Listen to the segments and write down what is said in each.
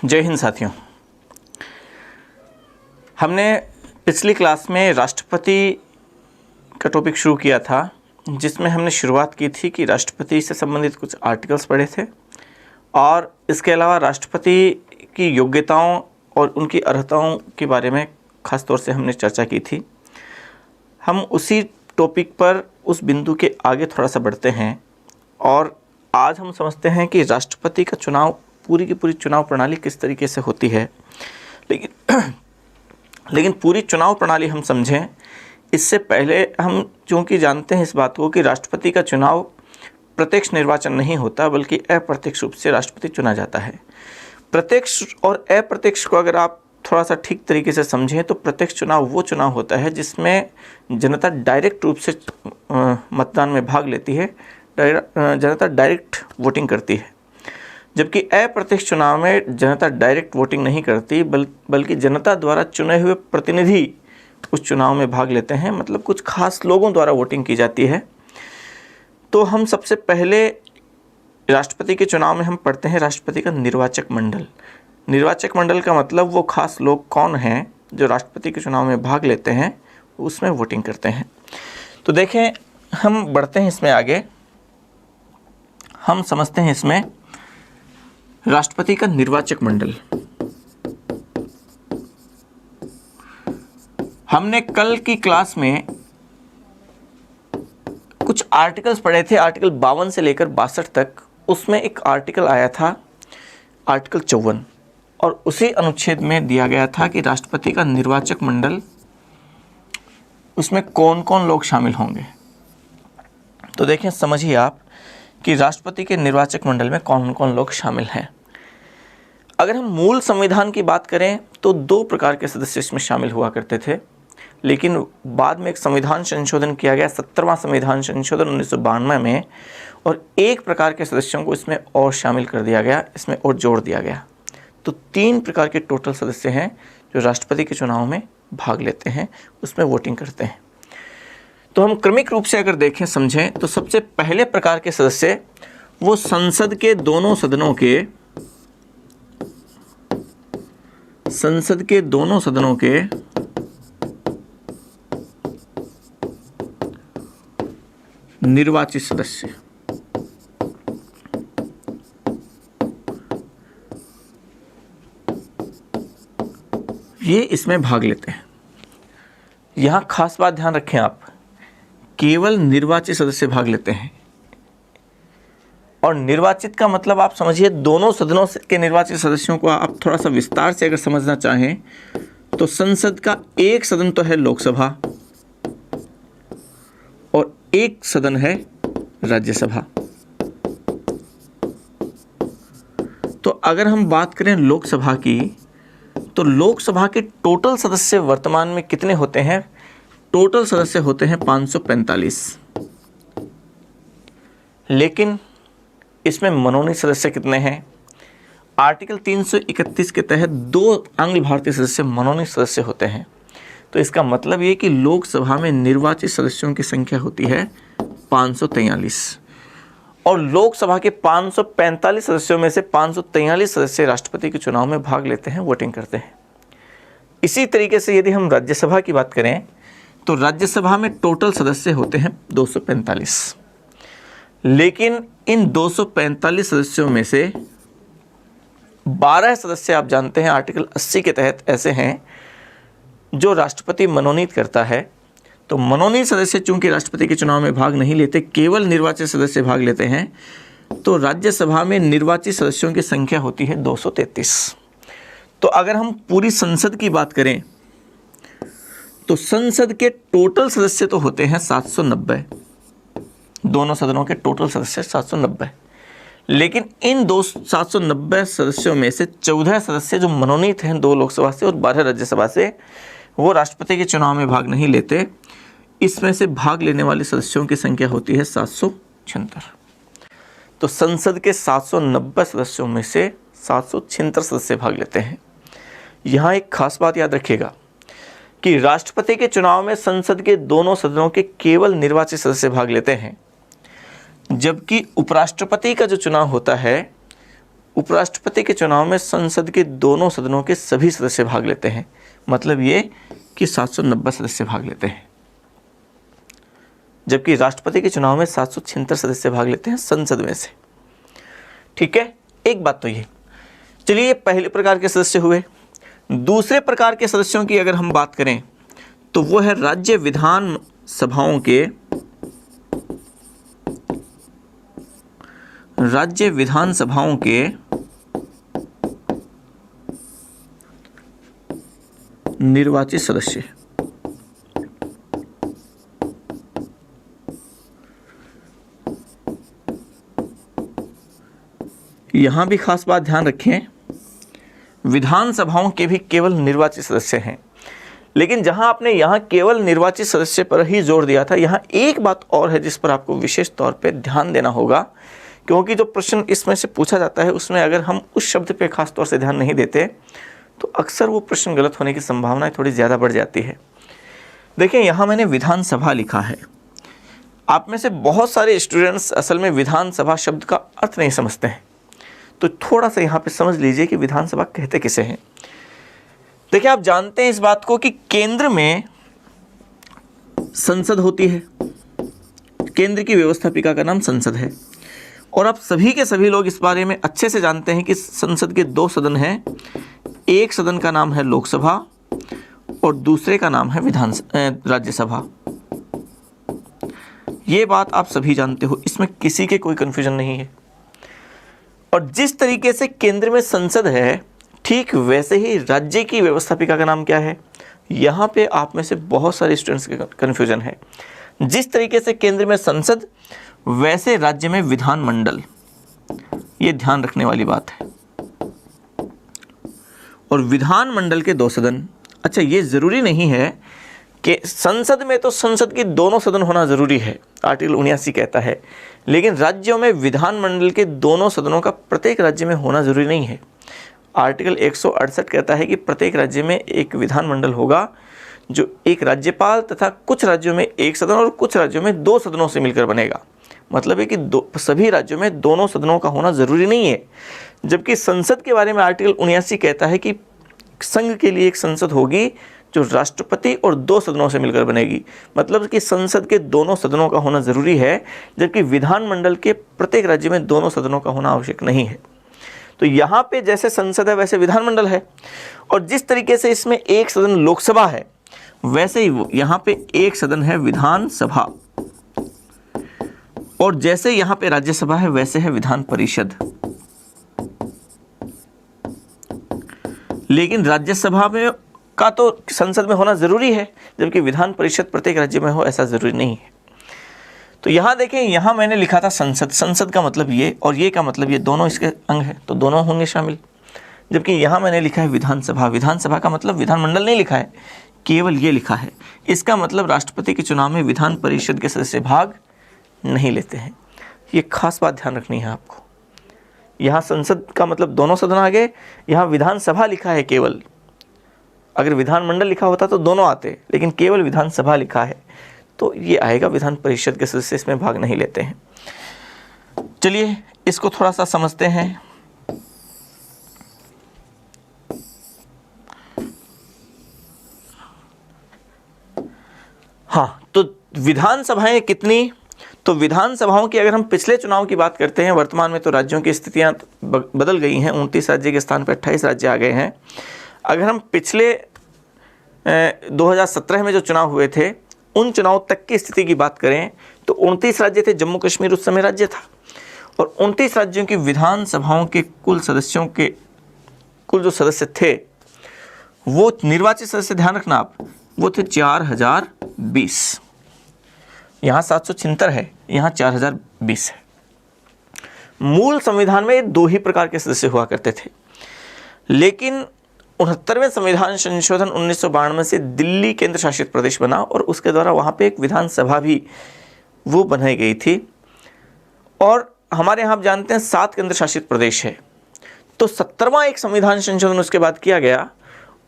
जय हिंद साथियों। हमने पिछली क्लास में राष्ट्रपति का टॉपिक शुरू किया था, जिसमें हमने शुरुआत की थी कि राष्ट्रपति से संबंधित कुछ आर्टिकल्स पढ़े थे और इसके अलावा राष्ट्रपति की योग्यताओं और उनकी अर्हताओं के बारे में ख़ास तौर से हमने चर्चा की थी। हम उसी टॉपिक पर उस बिंदु के आगे थोड़ा सा बढ़ते हैं और आज हम समझते हैं कि राष्ट्रपति का चुनाव पूरी की पूरी चुनाव प्रणाली किस तरीके से होती है। लेकिन पूरी चुनाव प्रणाली हम समझें इससे पहले हम चूँकि जानते हैं इस बात को कि राष्ट्रपति का चुनाव प्रत्यक्ष निर्वाचन नहीं होता, बल्कि अप्रत्यक्ष रूप से राष्ट्रपति चुना जाता है। प्रत्यक्ष और अप्रत्यक्ष को अगर आप थोड़ा सा ठीक तरीके से समझें तो प्रत्यक्ष चुनाव वो चुनाव होता है जिसमें जनता डायरेक्ट रूप से मतदान में भाग लेती है, जनता डायरेक्ट वोटिंग करती है। जबकि अप्रत्यक्ष चुनाव में जनता डायरेक्ट वोटिंग नहीं करती, बल्कि जनता द्वारा चुने हुए प्रतिनिधि उस चुनाव में भाग लेते हैं, मतलब कुछ खास लोगों द्वारा वोटिंग की जाती है। तो हम सबसे पहले राष्ट्रपति के चुनाव में हम पढ़ते हैं राष्ट्रपति का निर्वाचक मंडल। निर्वाचक मंडल का मतलब वो खास लोग कौन हैं जो राष्ट्रपति के चुनाव में भाग लेते हैं, उसमें वोटिंग करते हैं। तो देखें, हम बढ़ते हैं इसमें आगे। हम समझते हैं इसमें राष्ट्रपति का निर्वाचक मंडल। हमने कल की क्लास में कुछ आर्टिकल्स पढ़े थे, आर्टिकल 52 से लेकर 62 तक। उसमें एक आर्टिकल आया था आर्टिकल 54, और उसी अनुच्छेद में दिया गया था कि राष्ट्रपति का निर्वाचक मंडल, उसमें कौन कौन लोग शामिल होंगे। तो देखें, समझिए आप कि राष्ट्रपति के निर्वाचक मंडल में कौन कौन लोग शामिल हैं। अगर हम मूल संविधान की बात करें तो 2 प्रकार के सदस्य इसमें शामिल हुआ करते थे, लेकिन बाद में एक संविधान संशोधन किया गया, 17वां संविधान संशोधन 1992 में, और 1 प्रकार के सदस्यों को इसमें और शामिल कर दिया गया, इसमें और जोड़ दिया गया। तो 3 प्रकार के टोटल सदस्य हैं जो राष्ट्रपति के चुनाव में भाग लेते हैं, उसमें वोटिंग करते हैं। तो हम क्रमिक रूप से अगर देखें, समझें, तो सबसे पहले प्रकार के सदस्य वो संसद के दोनों सदनों के निर्वाचित सदस्य। ये इसमें भाग लेते हैं। यहां खास बात ध्यान रखें आप, केवल निर्वाचित सदस्य भाग लेते हैं। और निर्वाचित का मतलब आप समझिए, दोनों सदनों के निर्वाचित सदस्यों को आप थोड़ा सा विस्तार से अगर समझना चाहें तो संसद का एक सदन तो है लोकसभा और एक सदन है राज्यसभा। तो अगर हम बात करें लोकसभा की, तो लोकसभा के टोटल सदस्य वर्तमान में कितने होते हैं? टोटल सदस्य होते हैं 545, लेकिन इसमें मनोनीत सदस्य कितने हैं? आर्टिकल 331 के तहत 2 आंग्ल भारतीय सदस्य मनोनीत सदस्य होते हैं। तो इसका मतलब ये कि लोकसभा में निर्वाचित सदस्यों की संख्या होती है 543, और लोकसभा के 545 सदस्यों में से 543 सदस्य राष्ट्रपति के चुनाव में भाग लेते हैं, वोटिंग करते हैं। इसी तरीके से यदि हम राज्यसभा की बात करें तो राज्यसभा में टोटल सदस्य होते हैं 245, लेकिन इन 245 सदस्यों में से 12 सदस्य आप जानते हैं आर्टिकल 80 के तहत ऐसे हैं जो राष्ट्रपति मनोनीत करता है। तो मनोनीत सदस्य चूंकि राष्ट्रपति के चुनाव में भाग नहीं लेते, केवल निर्वाचित सदस्य भाग लेते हैं, तो राज्यसभा में निर्वाचित सदस्यों की संख्या होती है 233। तो अगर हम पूरी संसद की बात करें तो संसद के टोटल सदस्य तो होते हैं 790, दोनों सदनों के टोटल सदस्य 790, लेकिन इन 790 सदस्यों में से 14 सदस्य जो मनोनीत हैं 2 लोकसभा से और 12 राज्यसभा से, वो राष्ट्रपति के चुनाव में भाग नहीं लेते। इसमें से भाग लेने वाले सदस्यों की संख्या होती है 776। तो संसद के 790 सदस्यों में से 776 सदस्य भाग लेते हैं। यहाँ एक खास बात याद रखिएगा कि राष्ट्रपति के चुनाव में संसद के दोनों सदनों के केवल निर्वाचित सदस्य भाग लेते हैं, जबकि उपराष्ट्रपति का जो चुनाव होता है उपराष्ट्रपति के चुनाव में संसद के दोनों सदनों के सभी सदस्य भाग लेते हैं, मतलब ये कि 790 सदस्य भाग लेते हैं, जबकि राष्ट्रपति के चुनाव में 776 सदस्य भाग लेते हैं संसद में से। ठीक है, एक बात तो ये। चलिए, ये पहले प्रकार के सदस्य हुए। दूसरे प्रकार के सदस्यों की अगर हम बात करें तो वो है राज्य विधान सभाओं के निर्वाचित सदस्य। यहां भी खास बात ध्यान रखें, विधानसभाओं के भी केवल निर्वाचित सदस्य हैं। लेकिन जहां आपने यहां केवल निर्वाचित सदस्य पर ही जोर दिया था, यहां एक बात और है जिस पर आपको विशेष तौर पे ध्यान देना होगा, क्योंकि जो प्रश्न इसमें से पूछा जाता है उसमें अगर हम उस शब्द पे खास तौर से ध्यान नहीं देते तो अक्सर वो प्रश्न गलत होने की संभावनाएं थोड़ी ज़्यादा बढ़ जाती है। देखिए, यहाँ मैंने विधानसभा लिखा है। आप में से बहुत सारे स्टूडेंट्स असल में विधानसभा शब्द का अर्थ नहीं समझते हैं, तो थोड़ा सा यहाँ पे समझ लीजिए कि विधानसभा कहते किसे हैं। देखिए, आप जानते हैं इस बात को कि केंद्र में संसद होती है, केंद्र की व्यवस्थापिका का नाम संसद है, और आप सभी के सभी लोग इस बारे में अच्छे से जानते हैं कि संसद के दो सदन हैं। एक सदन का नाम है लोकसभा और दूसरे का नाम है राज्यसभा। ये बात आप सभी जानते हो, इसमें किसी के कोई कन्फ्यूजन नहीं है। और जिस तरीके से केंद्र में संसद है, ठीक वैसे ही राज्य की व्यवस्थापिका का नाम क्या है, यहाँ पे आप में से बहुत सारे स्टूडेंट्स के कन्फ्यूजन है। जिस तरीके से केंद्र में संसद, वैसे राज्य में विधानमंडल, ये ध्यान रखने वाली बात है। और विधानमंडल के दो सदन। अच्छा, ये ज़रूरी नहीं है कि संसद में तो संसद के दोनों सदन होना ज़रूरी है, आर्टिकल 79 कहता है, लेकिन राज्यों में विधानमंडल के दोनों सदनों का प्रत्येक राज्य में होना ज़रूरी नहीं है। आर्टिकल 168 कहता है कि प्रत्येक राज्य में एक विधानमंडल होगा जो एक राज्यपाल तथा कुछ राज्यों में एक सदन और कुछ राज्यों में दो सदनों से मिलकर बनेगा। मतलब है कि सभी राज्यों में दोनों सदनों का होना ज़रूरी नहीं है। जबकि संसद के बारे में आर्टिकल 79 कहता है कि संघ के लिए एक संसद होगी जो राष्ट्रपति और दो सदनों से मिलकर बनेगी। मतलब कि संसद के दोनों सदनों का होना ज़रूरी है, जबकि विधानमंडल के प्रत्येक राज्य में दोनों सदनों का होना आवश्यक नहीं है। तो यहाँ पे जैसे संसद है वैसे विधानमंडल है, और जिस तरीके से इसमें एक सदन लोकसभा है, वैसे ही यहाँ पे एक सदन है विधानसभा, और जैसे यहाँ पे राज्यसभा है वैसे है विधान परिषद। लेकिन राज्यसभा में का तो संसद में होना ज़रूरी है, जबकि विधान परिषद प्रत्येक राज्य में हो ऐसा ज़रूरी नहीं है। तो यहाँ देखें, यहाँ मैंने लिखा था संसद। संसद का मतलब ये और ये का मतलब ये, दोनों इसके अंग हैं तो दोनों होंगे शामिल। जबकि यहाँ मैंने लिखा है विधानसभा। विधानसभा का मतलब विधानमंडल नहीं लिखा है, केवल ये लिखा है। इसका मतलब राष्ट्रपति के चुनाव में विधान परिषद के सदस्य भाग नहीं लेते हैं। ये खास बात ध्यान रखनी है आपको। यहाँ संसद का मतलब दोनों सदन आ गए, यहाँ विधानसभा लिखा है केवल। अगर विधानमंडल लिखा होता तो दोनों आते, लेकिन केवल विधानसभा लिखा है तो ये आएगा विधान परिषद के सदस्य इसमें भाग नहीं लेते हैं। चलिए इसको थोड़ा सा समझते हैं। हाँ, तो विधानसभाएं कितनी? तो विधानसभाओं की अगर हम पिछले चुनाव की बात करते हैं, वर्तमान में तो राज्यों की स्थितियां बदल गई हैं, 29 राज्य के स्थान पर 28 राज्य आ गए हैं। अगर हम पिछले 2017 में जो चुनाव हुए थे उन चुनाव तक की स्थिति की बात करें तो 29 राज्य थे, जम्मू कश्मीर उस समय राज्य था, और 29 राज्यों की विधानसभाओं के कुल सदस्यों के कुल जो सदस्य थे वो निर्वाचित सदस्य, ध्यान रखना आप, वो थे 4020। यहाँ 776 है, यहाँ 4020 है। मूल संविधान में दो ही प्रकार के सदस्य हुआ करते थे, लेकिन 69वें संविधान संशोधन 1992 से दिल्ली केंद्र शासित प्रदेश बना और उसके द्वारा वहाँ पे एक विधानसभा भी वो बनाई गई थी। और हमारे यहाँ आप जानते हैं 7 केंद्र शासित प्रदेश है, तो 70वां एक संविधान संशोधन उसके बाद किया गया,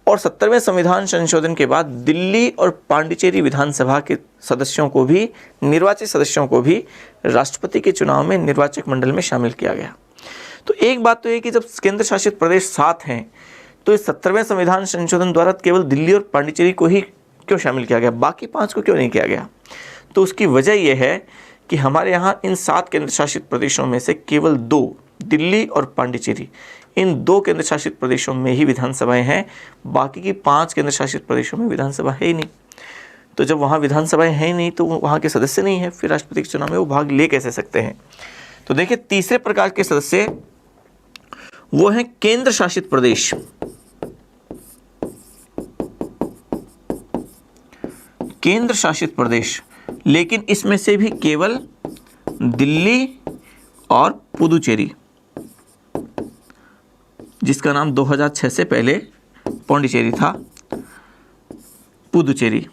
और 70वें संविधान संशोधन के बाद दिल्ली और पांडिचेरी विधानसभा के सदस्यों को भी, निर्वाचित सदस्यों को भी राष्ट्रपति के चुनाव में निर्वाचक मंडल में शामिल किया गया। तो एक बात तो ये कि जब केंद्र शासित प्रदेश 7 हैं तो इस 70वें संविधान संशोधन द्वारा केवल दिल्ली और पांडिचेरी को ही क्यों शामिल किया गया, बाकी 5 को क्यों नहीं किया गया? तो उसकी वजह यह है कि हमारे यहाँ इन 7 केंद्र शासित प्रदेशों में से केवल 2, दिल्ली और पांडिचेरी, इन 2 केंद्र शासित प्रदेशों में ही विधानसभाएं हैं, बाकी की 5 केंद्र शासित प्रदेशों में विधानसभा है ही नहीं। तो जब वहाँ विधानसभाएं हैं ही नहीं तो वहाँ के सदस्य नहीं है, फिर राष्ट्रपति के चुनाव में वो भाग ले कैसे सकते हैं? तो देखिए, तीसरे प्रकार के सदस्य वो हैं केंद्र शासित प्रदेश। केंद्र शासित प्रदेश, लेकिन इसमें से भी केवल दिल्ली और पुदुचेरी, जिसका नाम 2006 से पहले पौंडीचेरी था, पुदुचेरी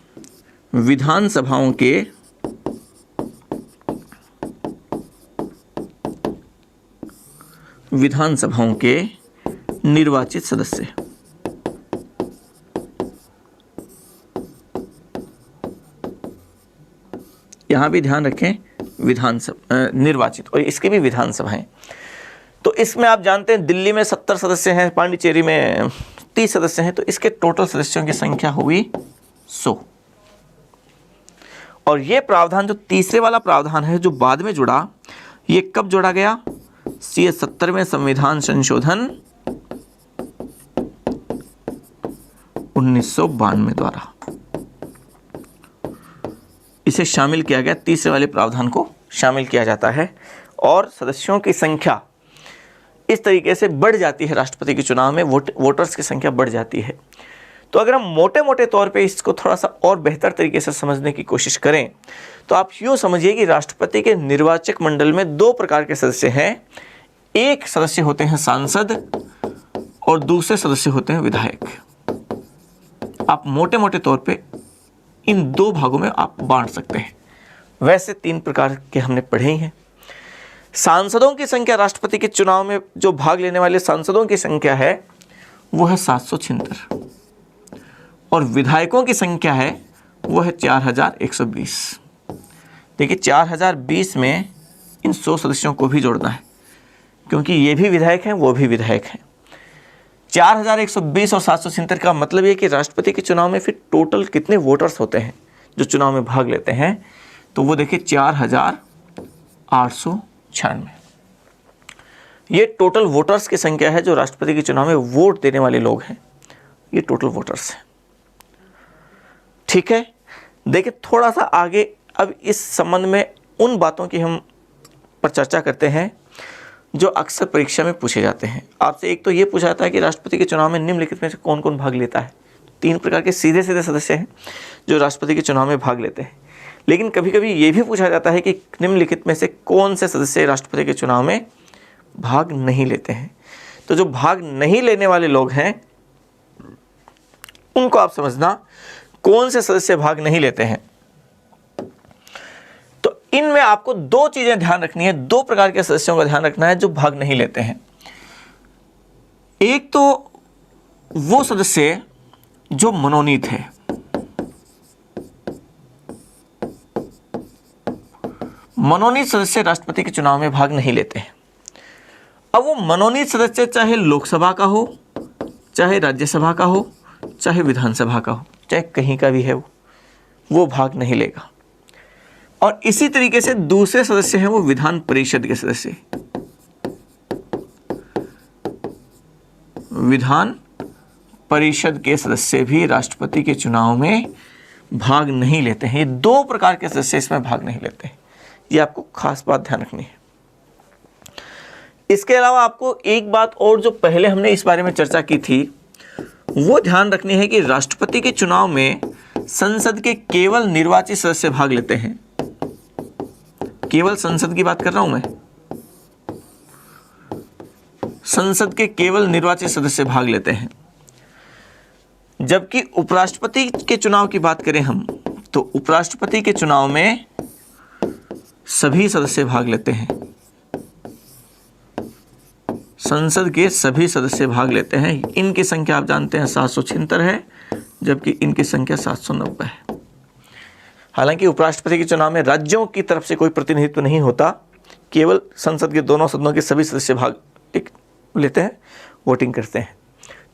विधानसभाओं के निर्वाचित सदस्य। यहां भी ध्यान रखें विधानसभा निर्वाचित, और इसके भी विधानसभाएं। तो इसमें आप जानते हैं दिल्ली में 70 सदस्य हैं, पांडिचेरी में 30 सदस्य हैं, तो इसके टोटल सदस्यों की संख्या हुई 100। और ये प्रावधान, जो तीसरे वाला प्रावधान है जो बाद में जुड़ा, ये कब जोड़ा गया? 70वें संविधान संशोधन 1992 द्वारा इसे शामिल किया गया। तीसरे वाले प्रावधान को शामिल किया जाता है और सदस्यों की संख्या इस तरीके से बढ़ जाती है। राष्ट्रपति के चुनाव में वोटर्स की संख्या बढ़ जाती है। तो अगर हम मोटे मोटे तौर पे इसको थोड़ा सा और बेहतर तरीके से समझने की कोशिश करें तो आप यूँ समझिए कि राष्ट्रपति के निर्वाचक मंडल में 2 प्रकार के सदस्य हैं। एक सदस्य होते हैं सांसद और दूसरे सदस्य होते हैं विधायक। आप मोटे मोटे तौर पे इन 2 भागों में आप बांट सकते हैं। वैसे 3 प्रकार के हमने पढ़े ही हैं। सांसदों की संख्या, राष्ट्रपति के चुनाव में जो भाग लेने वाले सांसदों की संख्या है वो है 776, और विधायकों की संख्या है वो है 4120। देखिए 4020 में इन 100 सदस्यों को भी जोड़ना है, क्योंकि ये भी विधायक हैं, वो भी विधायक हैं। 4120 और 776 का मतलब ये कि राष्ट्रपति के चुनाव में फिर टोटल कितने वोटर्स होते हैं जो चुनाव में भाग लेते हैं? तो वो देखिए 4896। ये टोटल वोटर्स की संख्या है जो राष्ट्रपति के चुनाव में वोट देने वाले लोग हैं। ये टोटल वोटर्स हैं। ठीक है, देखिए थोड़ा सा आगे अब इस संबंध में उन बातों की हम पर चर्चा करते हैं जो अक्सर परीक्षा में पूछे जाते हैं। आपसे एक तो ये पूछा जाता है कि राष्ट्रपति के चुनाव में निम्नलिखित में से कौन कौन भाग लेता है। 3 प्रकार के सीधे सीधे सदस्य हैं जो राष्ट्रपति के चुनाव में भाग लेते हैं। लेकिन कभी कभी ये भी पूछा जाता है कि निम्नलिखित में से कौन से सदस्य राष्ट्रपति के चुनाव में भाग नहीं लेते हैं। तो जो भाग नहीं लेने वाले लोग हैं उनको आप समझना, कौन से सदस्य भाग नहीं लेते हैं। तो इनमें आपको 2 चीजें ध्यान रखनी है, 2 प्रकार के सदस्यों का ध्यान रखना है जो भाग नहीं लेते हैं। एक तो वो सदस्य जो मनोनीत है, मनोनीत सदस्य राष्ट्रपति के चुनाव में भाग नहीं लेते हैं। अब वो मनोनीत सदस्य चाहे लोकसभा का हो, चाहे राज्यसभा का हो, चाहे विधानसभा का हो, चाहे कहीं का भी है, वो भाग नहीं लेगा। और इसी तरीके से दूसरे सदस्य हैं वो विधान परिषद के सदस्य। विधान परिषद के सदस्य भी राष्ट्रपति के चुनाव में भाग नहीं लेते हैं। ये 2 प्रकार के सदस्य इसमें भाग नहीं लेते हैं। ये आपको खास बात ध्यान रखनी है। इसके अलावा आपको एक बात और जो पहले हमने इस बारे में चर्चा की थी वो ध्यान रखनी है कि राष्ट्रपति के चुनाव में संसद के केवल निर्वाचित सदस्य भाग लेते हैं। केवल संसद की बात कर रहा हूं मैं। संसद के केवल निर्वाचित सदस्य भाग लेते हैं। जबकि उपराष्ट्रपति के चुनाव की बात करें हम, तो उपराष्ट्रपति के चुनाव में सभी सदस्य भाग लेते हैं। संसद के सभी सदस्य भाग लेते हैं। इनकी संख्या आप जानते हैं 776 है, जबकि इनकी संख्या 790 है। हालांकि उपराष्ट्रपति के चुनाव में राज्यों की तरफ से कोई प्रतिनिधित्व नहीं होता, केवल संसद के दोनों सदनों के सभी सदस्य भाग टिक लेते हैं, वोटिंग करते हैं।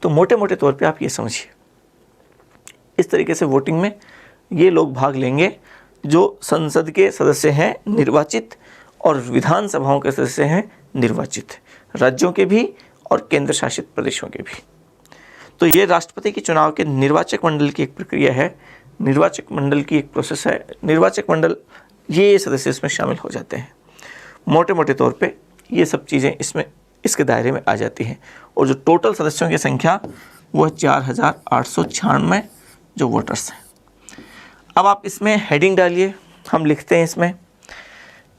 तो मोटे मोटे तौर पे आप ये समझिए, इस तरीके से वोटिंग में ये लोग भाग लेंगे जो संसद के सदस्य हैं निर्वाचित और विधानसभाओं के सदस्य हैं निर्वाचित, राज्यों के भी और केंद्र शासित प्रदेशों के भी। तो ये राष्ट्रपति के चुनाव के निर्वाचक मंडल की एक प्रक्रिया है, निर्वाचक मंडल की एक प्रोसेस है। निर्वाचक मंडल ये सदस्य इसमें शामिल हो जाते हैं। मोटे मोटे तौर पे ये सब चीज़ें इसमें इसके दायरे में आ जाती हैं। और जो टोटल सदस्यों की संख्या वो है 4896 जो वोटर्स हैं। अब आप इसमें हेडिंग डालिए, हम लिखते हैं इसमें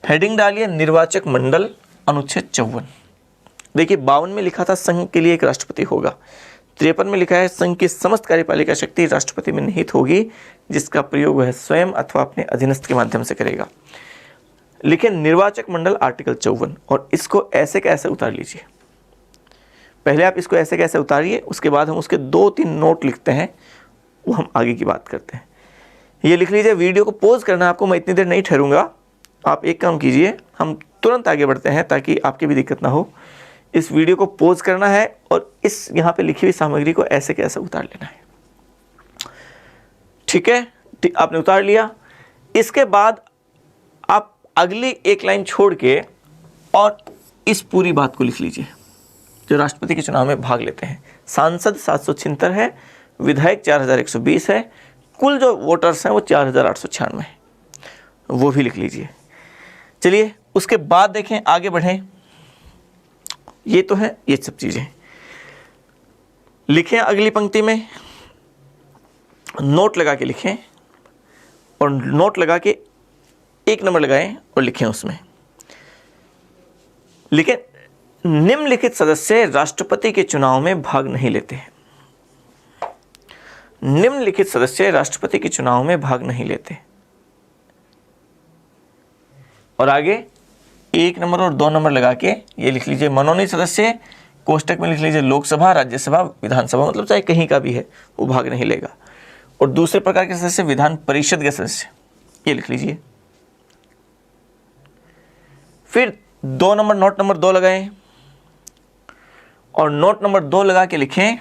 हेडिंग डालिए निर्वाचक मंडल अनुच्छेद 54। देखिए 52 में लिखा था संघ के लिए एक राष्ट्रपति होगा, 53 में लिखा है संघ की समस्त कार्यपालिका शक्ति राष्ट्रपति में निहित होगी जिसका प्रयोग वह स्वयं अथवा अपने अधीनस्थ के माध्यम से करेगा। लिखे निर्वाचक मंडल आर्टिकल 54 और इसको ऐसे कैसे उतार लीजिए। पहले आप इसको ऐसे कैसे उतारिए, उसके बाद हम उसके 2-3 नोट लिखते हैं, वो हम आगे की बात करते हैं। ये लिख लीजिए, वीडियो को पॉज करना आपको, मैं इतनी देर नहीं ठहरूंगा। आप एक काम कीजिए, हम तुरंत आगे बढ़ते हैं ताकि आपकी भी दिक्कत ना हो। इस वीडियो को पॉज करना है और इस यहाँ पे लिखी हुई सामग्री को ऐसे कैसे उतार लेना है। ठीक है, आपने उतार लिया। इसके बाद आप अगली एक लाइन छोड़ के और इस पूरी बात को लिख लीजिए। जो राष्ट्रपति के चुनाव में भाग लेते हैं, सांसद 776 है, विधायक 4120 है, कुल जो वोटर्स हैं वो 4896 है, वो भी लिख लीजिए। चलिए उसके बाद देखें, आगे बढ़ें। ये तो है, ये सब चीज़ें लिखें। अगली पंक्ति में नोट लगा के लिखें और नोट लगा के 1 नंबर लगाएं और लिखें। उसमें लिखें निम्नलिखित सदस्य राष्ट्रपति के चुनाव में भाग नहीं लेते हैं। निम्नलिखित सदस्य राष्ट्रपति के चुनाव में भाग नहीं लेते। और आगे 1 नंबर और 2 नंबर लगा के ये लिख लीजिए मनोनीत सदस्य, कोष्टक में लिख लीजिए लोकसभा, राज्यसभा, विधानसभा, मतलब चाहे कहीं का भी है वो भाग नहीं लेगा। और दूसरे प्रकार के सदस्य विधान परिषद के सदस्य, ये लिख लीजिए। फिर 2 नंबर नोट नंबर 2 लगाएं और नोट नंबर 2 लगा के लिखें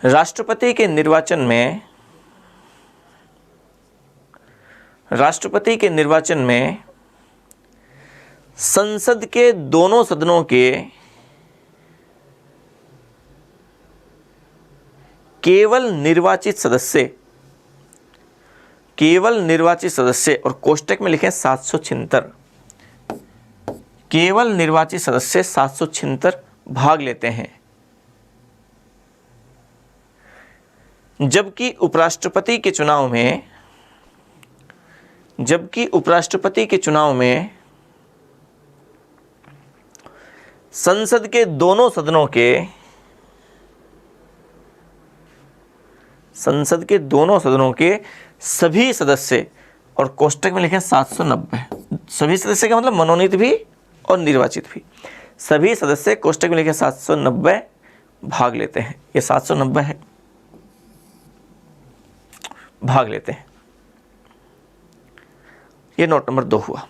राष्ट्रपति के निर्वाचन में संसद के दोनों सदनों के केवल निर्वाचित सदस्य और कोष्टक में लिखें 776, केवल निर्वाचित सदस्य 776 भाग लेते हैं। जबकि उपराष्ट्रपति के चुनाव में संसद के दोनों सदनों के सभी सदस्य, और कोष्टक में लिखें 790, सभी सदस्य का मतलब मनोनीत भी और निर्वाचित भी, सभी सदस्य कोष्टक में लिखें 790 भाग लेते हैं। ये 790 है, भाग लेते हैं। ये नोट नंबर 2 हुआ।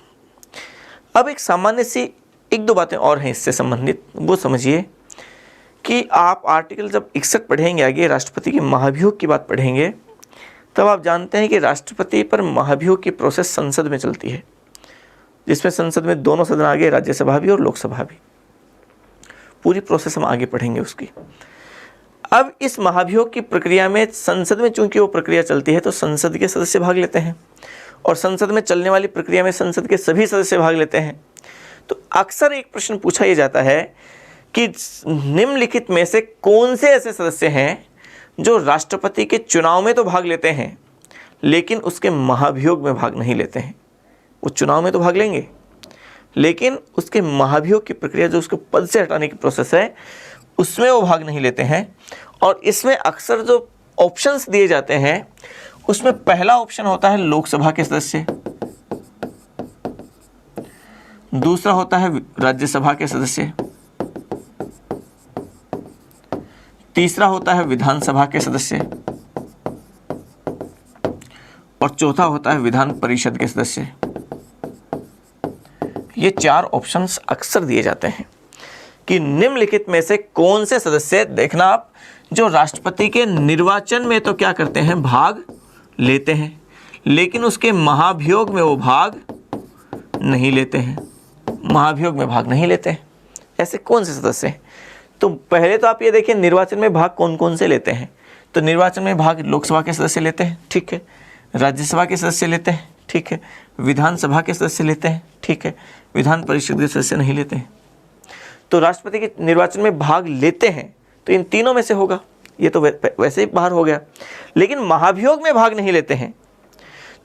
अब एक सामान्य सी 1-2 बातें और हैं इससे संबंधित, वो समझिए कि आप आर्टिकल जब 61 पढ़ेंगे, आगे राष्ट्रपति के महाभियोग की बात पढ़ेंगे, तब आप जानते हैं कि राष्ट्रपति पर महाभियोग की प्रोसेस संसद में चलती है, जिसमें संसद में दोनों सदन आगे, राज्यसभा भी और लोकसभा भी। पूरी प्रोसेस हम आगे पढ़ेंगे उसकी। अब इस महाभियोग की प्रक्रिया में संसद में चूंकि वो प्रक्रिया चलती है तो संसद के सदस्य भाग लेते हैं, और संसद में चलने वाली प्रक्रिया में संसद के सभी सदस्य भाग लेते हैं। तो अक्सर एक प्रश्न पूछा यह जाता है कि निम्नलिखित में से कौन से ऐसे सदस्य हैं जो राष्ट्रपति के चुनाव में तो भाग लेते हैं लेकिन उसके महाभियोग में भाग नहीं लेते हैं। वो चुनाव में तो भाग लेंगे लेकिन उसके महाभियोग की प्रक्रिया, जो उसको पद से हटाने की प्रोसेस है, उसमें वो भाग नहीं लेते हैं। और इसमें अक्सर जो ऑप्शंस दिए जाते हैं उसमें पहला ऑप्शन होता है लोकसभा के सदस्य, दूसरा होता है राज्यसभा के सदस्य, तीसरा होता है विधानसभा के सदस्य, और चौथा होता है विधान परिषद के सदस्य। ये 4 ऑप्शंस अक्सर दिए जाते हैं कि निम्नलिखित में से कौन से सदस्य, देखना आप, जो राष्ट्रपति के निर्वाचन में तो क्या करते हैं, भाग लेते हैं, लेकिन उसके महाभियोग में वो भाग नहीं लेते हैं, महाभियोग में भाग नहीं लेते हैं। ऐसे कौन से सदस्य हैं? तो पहले तो आप ये देखिए निर्वाचन में भाग कौन कौन से लेते हैं। तो निर्वाचन में भाग लोकसभा के सदस्य लेते हैं, ठीक है, राज्यसभा के सदस्य लेते हैं, ठीक है, विधानसभा के सदस्य लेते हैं, ठीक है, विधान परिषद के सदस्य नहीं लेते हैं। तो राष्ट्रपति के निर्वाचन में भाग लेते हैं तो इन तीनों में से होगा, ये तो वैसे ही बाहर हो गया। लेकिन महाभियोग में भाग नहीं लेते हैं।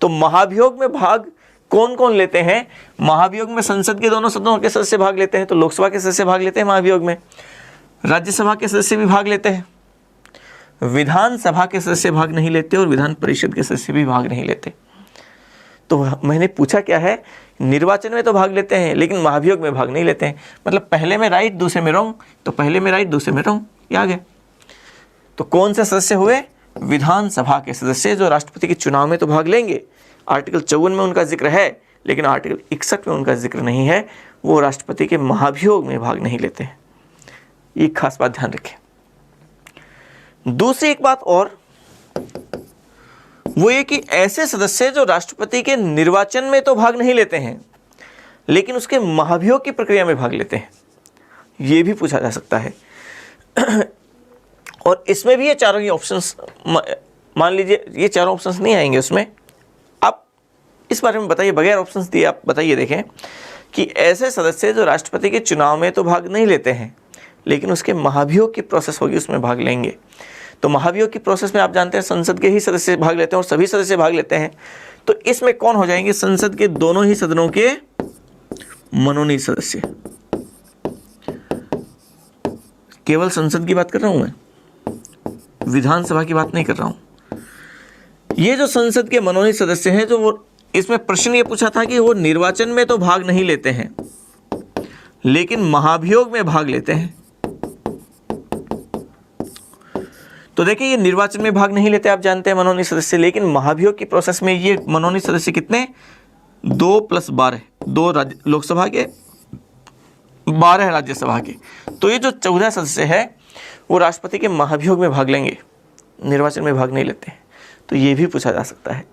तो महाभियोग में भाग कौन कौन लेते हैं? महाभियोग में संसद के दोनों सदनों के सदस्य भाग लेते हैं, तो लोकसभा के सदस्य भाग लेते हैं महाभियोग में, राज्यसभा के सदस्य भी भाग लेते हैं, विधानसभा के सदस्य भाग नहीं लेते और विधान परिषद के सदस्य भी भाग नहीं लेते। तो मैंने पूछा क्या है, निर्वाचन में तो भाग लेते हैं लेकिन महाभियोग में भाग नहीं लेते हैं। मतलब पहले में राइट दूसरे में रॉन्ग, तो पहले में राइट दूसरे में रॉन्ग, ये आ गया। तो कौन से सदस्य हुए? विधानसभा के सदस्य, जो राष्ट्रपति के चुनाव में तो भाग लेंगे। आर्टिकल 54 में उनका जिक्र है लेकिन आर्टिकल 61 में उनका जिक्र नहीं है, वो राष्ट्रपति के महाभियोग में भाग नहीं लेते हैं। ये खास बात ध्यान रखें। दूसरी एक बात और, वो ये कि ऐसे सदस्य जो राष्ट्रपति के निर्वाचन में तो भाग नहीं लेते हैं लेकिन उसके महाभियोग की प्रक्रिया में भाग लेते हैं, ये भी पूछा जा सकता है। और इसमें भी ये चारों ही ऑप्शंस, मान लीजिए ये चारों ऑप्शंस नहीं आएंगे उसमें। आप इस बारे में बताइए, बगैर ऑप्शंस दिए आप बताइए, देखें कि ऐसे सदस्य जो राष्ट्रपति के चुनाव में तो भाग नहीं लेते हैं लेकिन उसके महाभियोग की प्रोसेस होगी उसमें भाग लेंगे। तो महाभियोग की प्रोसेस में आप जानते हैं संसद के ही सदस्य भाग लेते हैं और सभी सदस्य भाग लेते हैं। तो इसमें कौन हो जाएंगे? संसद के दोनों ही सदनों के मनोनीत सदस्य। केवल संसद की बात कर रहा हूं मैं, विधानसभा की बात नहीं कर रहा हूं। ये जो संसद के मनोनीत सदस्य हैं, जो वो, इसमें प्रश्न ये पूछा था कि वो निर्वाचन में तो भाग नहीं लेते हैं लेकिन महाभियोग में भाग लेते हैं। तो देखिए ये निर्वाचन में भाग नहीं लेते, आप जानते हैं मनोनीत सदस्य, लेकिन महाभियोग की प्रोसेस में ये मनोनीत सदस्य कितने? 2 + 12, 2 लोकसभा के, 12 राज्यसभा के। तो ये जो 14 सदस्य है वो राष्ट्रपति के महाभियोग में भाग लेंगे, निर्वाचन में भाग नहीं लेते हैं। तो ये भी पूछा जा सकता है।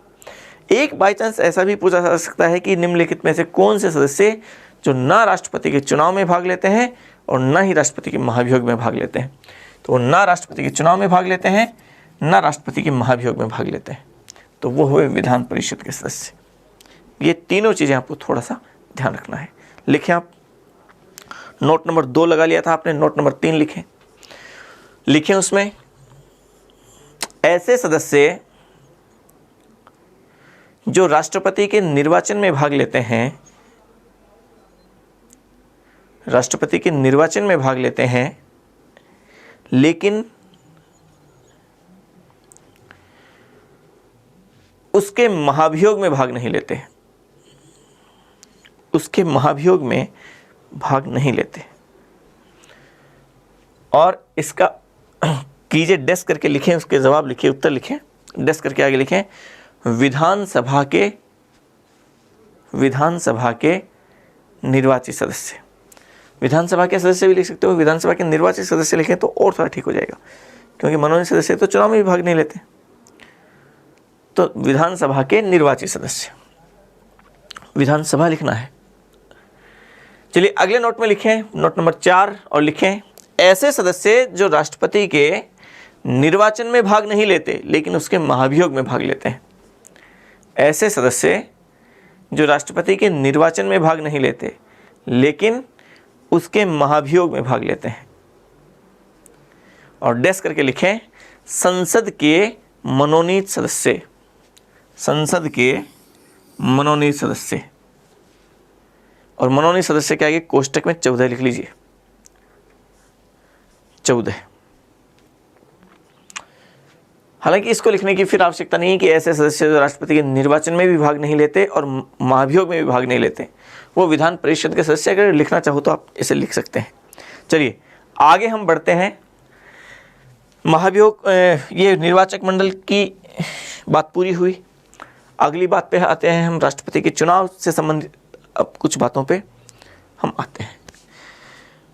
एक बाई चांस ऐसा भी पूछा जा सकता है कि निम्नलिखित में से कौन से सदस्य जो ना राष्ट्रपति के चुनाव में भाग लेते हैं और ना ही राष्ट्रपति के महाभियोग में भाग लेते हैं। तो ना राष्ट्रपति के चुनाव में भाग लेते हैं, ना राष्ट्रपति के महाभियोग में भाग लेते हैं, तो वो हुए विधान परिषद के सदस्य। ये तीनों चीज़ें आपको थोड़ा सा ध्यान रखना है। लिखें आप, नोट नंबर 2 लगा लिया था आपने, नोट नंबर 3 लिखें उसमें, ऐसे सदस्य जो राष्ट्रपति के निर्वाचन में भाग लेते हैं, राष्ट्रपति के निर्वाचन में भाग लेते हैं लेकिन उसके महाभियोग में भाग नहीं लेते, उसके महाभियोग में भाग नहीं लेते। और इसका कीजिए डैश करके लिखें, उसके जवाब लिखिए, उत्तर लिखें, डैश करके आगे लिखें, विधानसभा के निर्वाचित सदस्य। विधानसभा के सदस्य भी लिख सकते हो, विधानसभा के निर्वाचित सदस्य लिखें तो और थोड़ा ठीक हो जाएगा, क्योंकि मनोनीत सदस्य तो चुनाव में भी भाग नहीं लेते। तो विधानसभा के निर्वाचित सदस्य, विधानसभा लिखना है। चलिए अगले नोट में लिखें, नोट नंबर 4, और लिखें, ऐसे सदस्य जो राष्ट्रपति के निर्वाचन में भाग नहीं लेते लेकिन उसके महाभियोग में भाग लेते हैं। ऐसे सदस्य जो राष्ट्रपति के निर्वाचन में भाग नहीं लेते लेकिन उसके महाभियोग में भाग लेते हैं। और डैश करके लिखें, संसद के मनोनीत सदस्य, संसद के मनोनीत सदस्य। और मनोनीत सदस्य के आगे कोष्टक में 14 लिख लीजिए, 14। हालांकि इसको लिखने की फिर आवश्यकता नहीं है कि ऐसे सदस्य जो राष्ट्रपति के निर्वाचन में भी भाग नहीं लेते और महाभियोग में भी भाग नहीं लेते, वो विधान परिषद के सदस्य। अगर लिखना चाहो तो आप इसे लिख सकते हैं। चलिए आगे हम बढ़ते हैं। महाभियोग, ये निर्वाचक मंडल की बात पूरी हुई। अगली बात पे आते हैं हम, राष्ट्रपति के चुनाव से संबंधित अब कुछ बातों पे। हम आते हैं।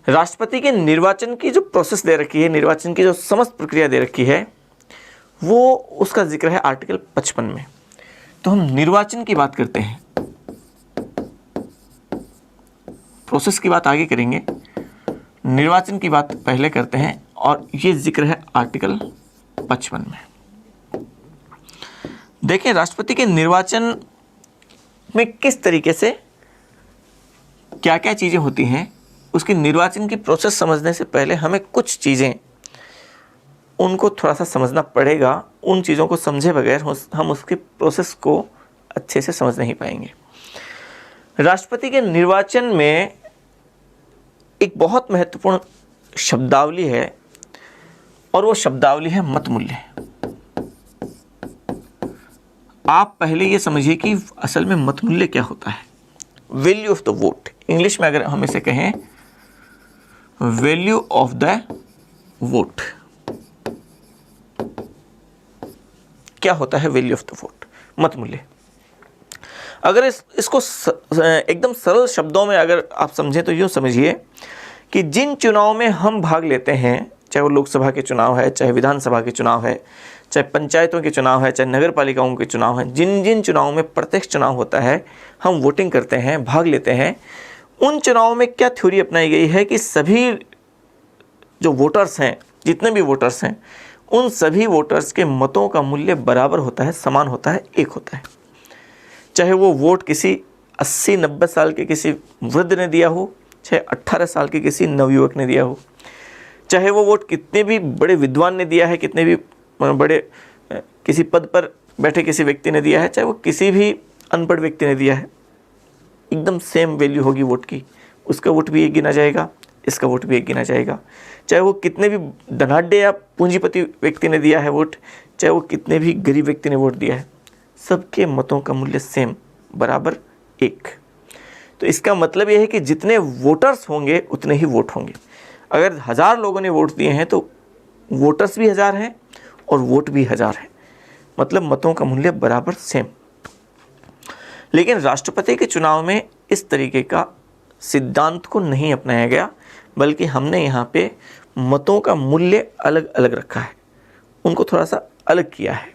राष्ट्रपति के निर्वाचन की जो प्रोसेस दे रखी है, निर्वाचन की जो समस्त प्रक्रिया दे रखी है, वो उसका जिक्र है आर्टिकल 55 में। तो हम निर्वाचन की बात करते हैं, प्रोसेस की बात आगे करेंगे, निर्वाचन की बात पहले करते हैं, और ये जिक्र है आर्टिकल 55 में। देखें राष्ट्रपति के निर्वाचन में किस तरीके से क्या क्या चीज़ें होती हैं। उसकी निर्वाचन की प्रोसेस समझने से पहले हमें कुछ चीज़ें उनको थोड़ा सा समझना पड़ेगा। उन चीज़ों को समझे बगैर हम उसकी प्रोसेस को अच्छे से समझ नहीं पाएंगे। राष्ट्रपति के निर्वाचन में एक बहुत महत्वपूर्ण शब्दावली है, और वो शब्दावली है मत मूल्य। आप पहले ये समझिए कि असल में मत मूल्य क्या होता है। Value of the vote, English में अगर हम इसे कहें वैल्यू ऑफ द वोट, क्या होता है वैल्यू ऑफ द वोट, मत मूल्य। अगर इसको एकदम सरल शब्दों में अगर आप समझें तो यूँ समझिए कि जिन चुनाव में हम भाग लेते हैं, चाहे वो लोकसभा के चुनाव है, चाहे विधानसभा के चुनाव है, चाहे पंचायतों के चुनाव है, चाहे नगर पालिकाओं के चुनाव हैं, जिन जिन चुनावों में प्रत्यक्ष चुनाव होता है, हम वोटिंग करते हैं, भाग लेते हैं, उन चुनावों में क्या थ्योरी अपनाई गई है कि सभी जो वोटर्स हैं, जितने भी वोटर्स हैं, उन सभी वोटर्स के मतों का मूल्य बराबर होता है, समान होता है, एक होता है। चाहे वो वोट किसी 80-90 साल के किसी वृद्ध ने दिया हो, चाहे 18 साल के किसी नवयुवक ने दिया हो, चाहे वो वोट कितने भी बड़े विद्वान ने दिया है, कितने भी बड़े किसी पद पर बैठे किसी व्यक्ति ने दिया है, चाहे वो किसी भी अनपढ़ व्यक्ति ने दिया है, एकदम सेम वैल्यू होगी वोट की। उसका वोट भी एक गिना जाएगा, इसका वोट भी एक गिना जाएगा। चाहे वो कितने भी धनाढ्य या पूंजीपति व्यक्ति ने दिया है वोट, चाहे वो कितने भी गरीब व्यक्ति ने वोट दिया है, सबके मतों का मूल्य सेम, बराबर, एक। तो इसका मतलब यह है कि जितने वोटर्स होंगे उतने ही वोट होंगे। अगर 1000 लोगों ने वोट दिए हैं तो वोटर्स भी 1000 हैं और वोट भी 1000 है, मतलब मतों का मूल्य बराबर सेम। लेकिन राष्ट्रपति के चुनाव में इस तरीके का सिद्धांत को नहीं अपनाया गया, बल्कि हमने यहाँ पे मतों का मूल्य अलग अलग रखा है, उनको थोड़ा सा अलग किया है।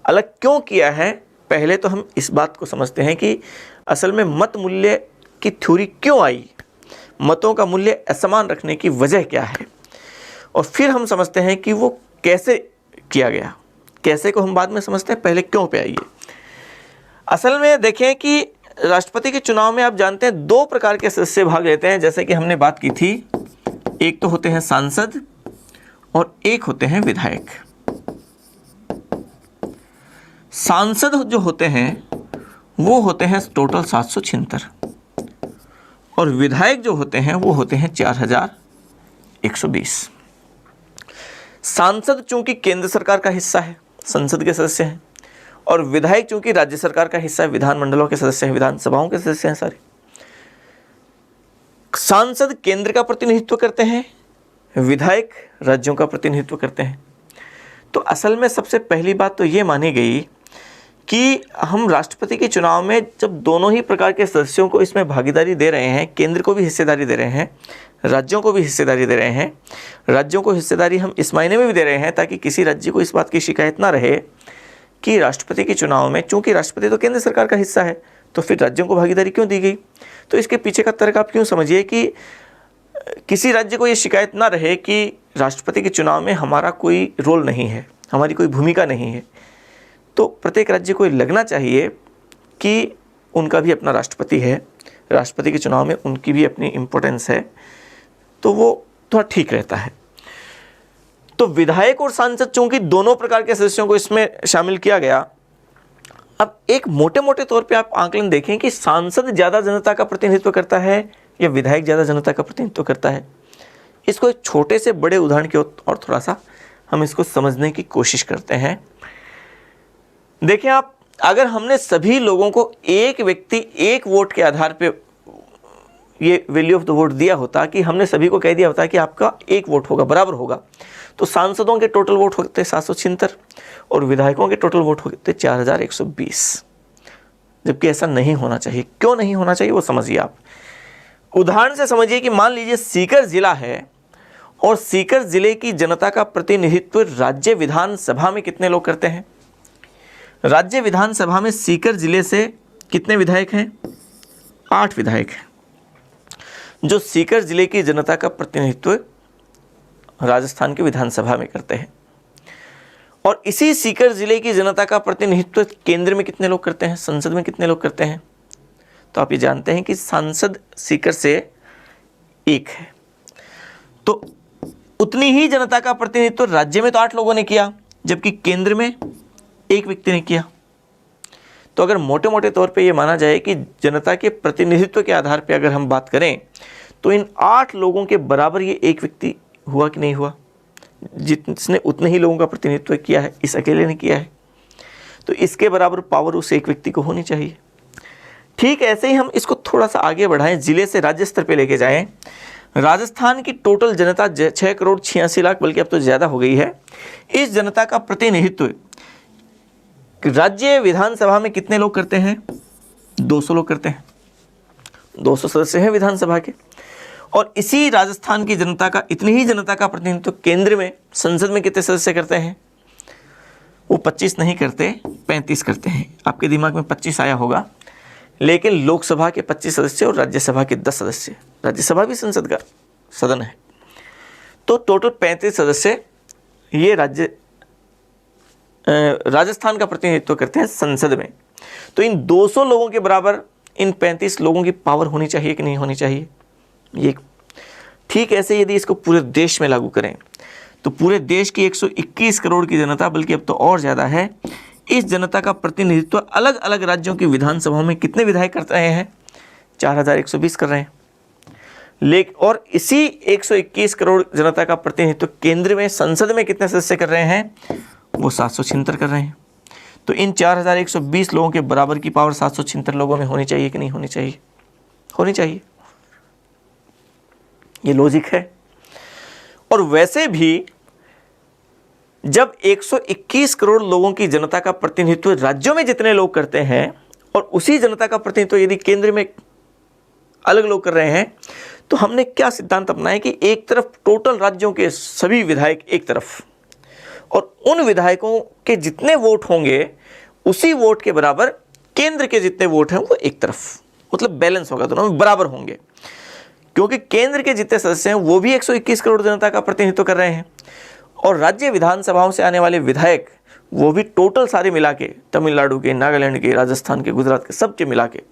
अलग क्यों किया है, पहले तो हम इस बात को समझते हैं कि असल में मत मूल्य की थ्योरी क्यों आई, मतों का मूल्य असमान रखने की वजह क्या है, और फिर हम समझते हैं कि वो कैसे किया गया। कैसे को हम बाद में समझते हैं, पहले क्यों पे आइए। असल में देखें कि राष्ट्रपति के चुनाव में आप जानते हैं 2 प्रकार के सदस्य भाग लेते हैं, जैसे कि हमने बात की थी। एक तो होते हैं सांसद और एक होते हैं विधायक। सांसद जो होते हैं वो होते हैं टोटल 776, और विधायक जो होते हैं वो होते हैं 4120। सांसद चूंकि केंद्र सरकार का हिस्सा है, संसद के सदस्य हैं, और विधायक चूंकि राज्य सरकार का हिस्सा है, विधानमंडलों के सदस्य हैं, विधानसभाओं के सदस्य हैं सारे। सांसद केंद्र का प्रतिनिधित्व करते हैं, विधायक राज्यों का प्रतिनिधित्व करते हैं। तो असल में सबसे पहली बात तो ये मानी गई कि हम राष्ट्रपति के चुनाव में जब दोनों ही प्रकार के सदस्यों को इसमें भागीदारी दे रहे हैं, केंद्र को भी हिस्सेदारी दे रहे हैं, राज्यों को भी हिस्सेदारी दे रहे हैं। राज्यों को हिस्सेदारी हम इस मायने में भी दे रहे हैं ताकि किसी राज्य को इस बात की शिकायत ना रहे कि राष्ट्रपति के चुनाव में, चूंकि राष्ट्रपति तो केंद्र सरकार का हिस्सा है, तो फिर राज्यों को भागीदारी क्यों दी गई। तो इसके पीछे का तर्क आप क्यों समझिए कि किसी राज्य को ये शिकायत ना रहे कि राष्ट्रपति के चुनाव में हमारा कोई रोल नहीं है, हमारी कोई भूमिका नहीं है। तो प्रत्येक राज्य को लगना चाहिए कि उनका भी अपना राष्ट्रपति है, राष्ट्रपति के चुनाव में उनकी भी अपनी इम्पोर्टेंस है, तो वो थोड़ा ठीक रहता है। तो विधायक और सांसद चूंकि दोनों प्रकार के सदस्यों को इसमें शामिल किया गया। अब एक मोटे मोटे तौर पे आप आकलन देखें कि सांसद ज़्यादा जनता का प्रतिनिधित्व करता है या विधायक ज़्यादा जनता का प्रतिनिधित्व करता है। इसको एक छोटे से बड़े उदाहरण की और थोड़ा सा हम इसको समझने की कोशिश करते हैं। देखिए आप, अगर हमने सभी लोगों को एक व्यक्ति एक वोट के आधार पे ये वैल्यू ऑफ द वोट दिया होता, कि हमने सभी को कह दिया होता कि आपका एक वोट होगा, बराबर होगा, तो सांसदों के टोटल वोट होते 776 और विधायकों के टोटल वोट होते 4120। जबकि ऐसा नहीं होना चाहिए। क्यों नहीं होना चाहिए वो समझिए आप। उदाहरण से समझिए कि मान लीजिए सीकर जिला है और सीकर जिले की जनता का प्रतिनिधित्व राज्य विधानसभा में कितने लोग करते हैं? राज्य विधानसभा में सीकर जिले से कितने विधायक हैं? 8 विधायक हैं जो सीकर जिले की जनता का प्रतिनिधित्व राजस्थान की विधानसभा में करते हैं। और इसी सीकर जिले की जनता का प्रतिनिधित्व केंद्र में कितने लोग करते हैं? संसद में कितने लोग करते हैं? तो आप ये जानते हैं कि सांसद सीकर से 1 है। तो उतनी ही जनता का प्रतिनिधित्व राज्य में तो 8 लोगों ने किया, जबकि केंद्र में 1 व्यक्ति ने किया। तो अगर मोटे मोटे तौर पे ये माना जाए कि जनता के प्रतिनिधित्व के आधार पे अगर हम बात करें तो इन 8 लोगों के बराबर ये 1 व्यक्ति हुआ कि नहीं हुआ, जिसने उतने ही लोगों का प्रतिनिधित्व किया है, इस अकेले ने किया है। तो इसके बराबर पावर उस 1 व्यक्ति को होनी चाहिए। ठीक ऐसे ही हम इसको थोड़ा सा आगे बढ़ाएं, जिले से राज्य स्तर पे लेके जाएं। राजस्थान की टोटल जनता 6 करोड़ 86 लाख, बल्कि अब तो ज़्यादा हो गई है। इस जनता का प्रतिनिधित्व राज्य विधानसभा में कितने लोग करते हैं? 200 लोग करते हैं। 200 सदस्य हैं विधानसभा के। और इसी राजस्थान की जनता का, इतनी ही जनता का प्रतिनिधित्व केंद्र में, संसद में कितने सदस्य करते हैं? वो 25 नहीं करते, 35 करते हैं। आपके दिमाग में 25 आया होगा, लेकिन लोकसभा के 25 सदस्य और राज्यसभा के 10 सदस्य, राज्यसभा भी संसद का सदन है, तो टोटल 35 सदस्य ये राजस्थान का प्रतिनिधित्व करते हैं संसद में। तो इन 200 लोगों के बराबर इन 35 लोगों की पावर होनी चाहिए कि नहीं होनी चाहिए? ये ठीक ऐसे यदि इसको पूरे देश में लागू करें तो पूरे देश की 121 करोड़ की जनता, बल्कि अब तो और ज़्यादा है, इस जनता का प्रतिनिधित्व अलग अलग राज्यों की विधानसभाओं में कितने विधायक कर रहे हैं? 4120 कर रहे हैं। लेकिन और इसी 121 करोड़ जनता का प्रतिनिधित्व केंद्र में, संसद में कितने सदस्य कर रहे हैं? वो 776 कर रहे हैं। तो इन 4120 लोगों के बराबर की पावर 776 लोगों में होनी चाहिए कि नहीं होनी चाहिए? होनी चाहिए। ये लॉजिक है। और वैसे भी जब 121 करोड़ लोगों की जनता का प्रतिनिधित्व राज्यों में जितने लोग करते हैं और उसी जनता का प्रतिनिधित्व यदि केंद्र में अलग लोग कर रहे हैं, तो हमने क्या सिद्धांत अपनाया कि एक तरफ टोटल राज्यों के सभी विधायक एक तरफ, और उन विधायकों के जितने वोट होंगे उसी वोट के बराबर केंद्र के जितने वोट हैं वो एक तरफ, मतलब बैलेंस होगा, दोनों में बराबर होंगे। क्योंकि केंद्र के जितने सदस्य हैं वो भी 121 करोड़ जनता का प्रतिनिधित्व कर रहे हैं, और राज्य विधानसभाओं से आने वाले विधायक वो भी टोटल सारे मिला के, तमिलनाडु के, नागालैंड के, राजस्थान के, गुजरात के, सबके मिला के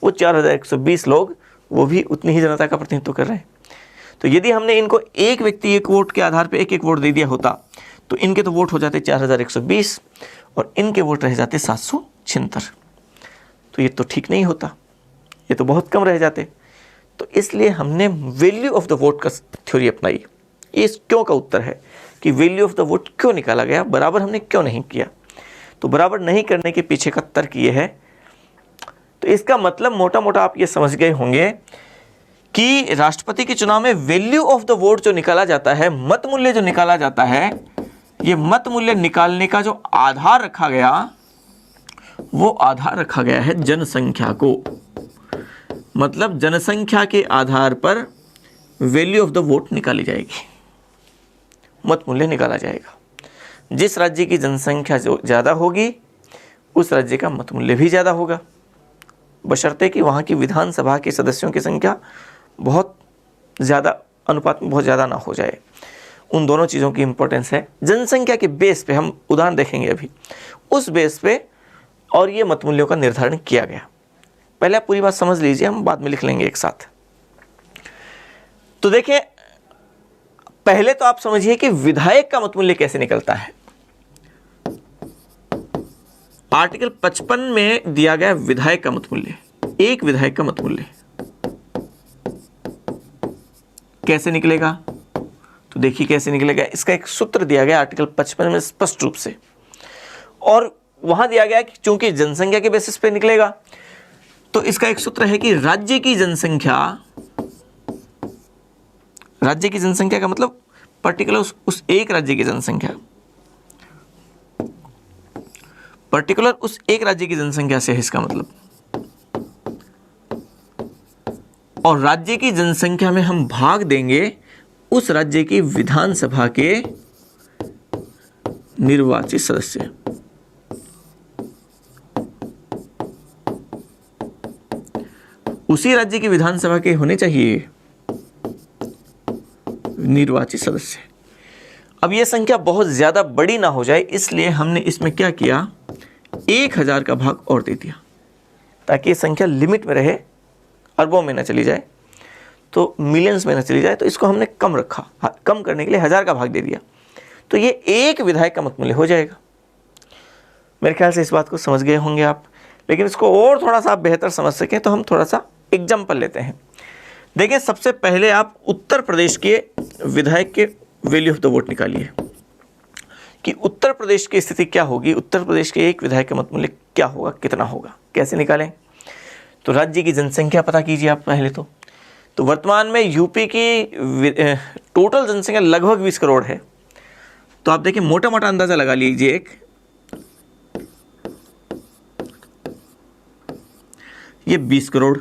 वो 4120 लोग, वो भी उतनी ही जनता का प्रतिनिधित्व कर रहे हैं। तो यदि हमने इनको एक व्यक्ति एक वोट के आधार पर एक एक वोट दे दिया होता तो इनके तो वोट हो जाते 4120 और इनके वोट रह जाते 776। तो ये तो ठीक नहीं होता, ये तो बहुत कम रह जाते। तो इसलिए हमने वैल्यू ऑफ द वोट का थ्योरी अपनाई। ये इस क्यों का उत्तर है कि वैल्यू ऑफ द वोट क्यों निकाला गया, बराबर हमने क्यों नहीं किया। तो बराबर नहीं करने के पीछे का तर्क ये है। तो इसका मतलब मोटा मोटा आप ये समझ गए होंगे कि राष्ट्रपति के चुनाव में वैल्यू ऑफ द वोट जो निकाला जाता है, मत मूल्य जो निकाला जाता है, ये मत मूल्य निकालने का जो आधार रखा गया, वो आधार रखा गया है जनसंख्या को। मतलब जनसंख्या के आधार पर वैल्यू ऑफ द वोट निकाली जाएगी, मत मूल्य निकाला जाएगा। जिस राज्य की जनसंख्या जो ज़्यादा होगी उस राज्य का मत मूल्य भी ज़्यादा होगा, बशर्ते कि वहाँ की विधानसभा के सदस्यों की संख्या बहुत ज़्यादा, अनुपात में बहुत ज़्यादा ना हो जाए। उन दोनों चीज़ों की इंपॉर्टेंस है। जनसंख्या के बेस पे हम उदाहरण देखेंगे अभी, उस बेस पे और ये मत मूल्यों का निर्धारण किया गया। पहले आप पूरी बात समझ लीजिए, हम बाद में लिख लेंगे एक साथ। तो देखिए, पहले तो आप समझिए कि विधायक का मत मूल्य कैसे निकलता है। आर्टिकल 55 में दिया गया विधायक का मत मूल्य, एक विधायक का मत मूल्य कैसे निकलेगा। तो देखिए कैसे निकलेगा, इसका एक सूत्र दिया गया आर्टिकल 55 में स्पष्ट रूप से, और वहां दिया गया कि चूंकि जनसंख्या के बेसिस पे निकलेगा, तो इसका एक सूत्र है कि राज्य की जनसंख्या, राज्य की जनसंख्या का मतलब पर्टिकुलर उस एक राज्य की जनसंख्या, पर्टिकुलर उस एक राज्य की जनसंख्या से है इसका मतलब। और राज्य की जनसंख्या में हम भाग देंगे उस राज्य की विधानसभा के निर्वाचित सदस्य। उसी राज्य की विधानसभा के होने चाहिए निर्वाचित सदस्य। अब यह संख्या बहुत ज्यादा बड़ी ना हो जाए, इसलिए हमने इसमें क्या किया, 1000 का भाग और दे दिया, ताकि ये संख्या लिमिट में रहे, अरबों में ना चली जाए, तो मिलियंस में ना चली जाए। तो इसको हमने कम रखा, कम करने के लिए 1000 का भाग दे दिया, तो ये एक विधायक का मतमूल्य हो जाएगा। मेरे ख्याल से इस बात को समझ गए होंगे आप। लेकिन इसको और थोड़ा सा आप बेहतर समझ सकें तो हम थोड़ा सा एग्जाम्पल लेते हैं। देखिए, सबसे पहले आप उत्तर प्रदेश के विधायक के वैल्यू ऑफ द वोट निकालिए कि उत्तर प्रदेश की स्थिति क्या होगी, उत्तर प्रदेश के एक विधायक का मतमूल्य क्या होगा, कितना होगा। कैसे निकालें, तो राज्य की जनसंख्या पता कीजिए आप पहले तो वर्तमान में यूपी की टोटल जनसंख्या लगभग 20 करोड़ है। तो आप देखिए, मोटा मोटा अंदाजा लगा लीजिए एक, ये 20 करोड़।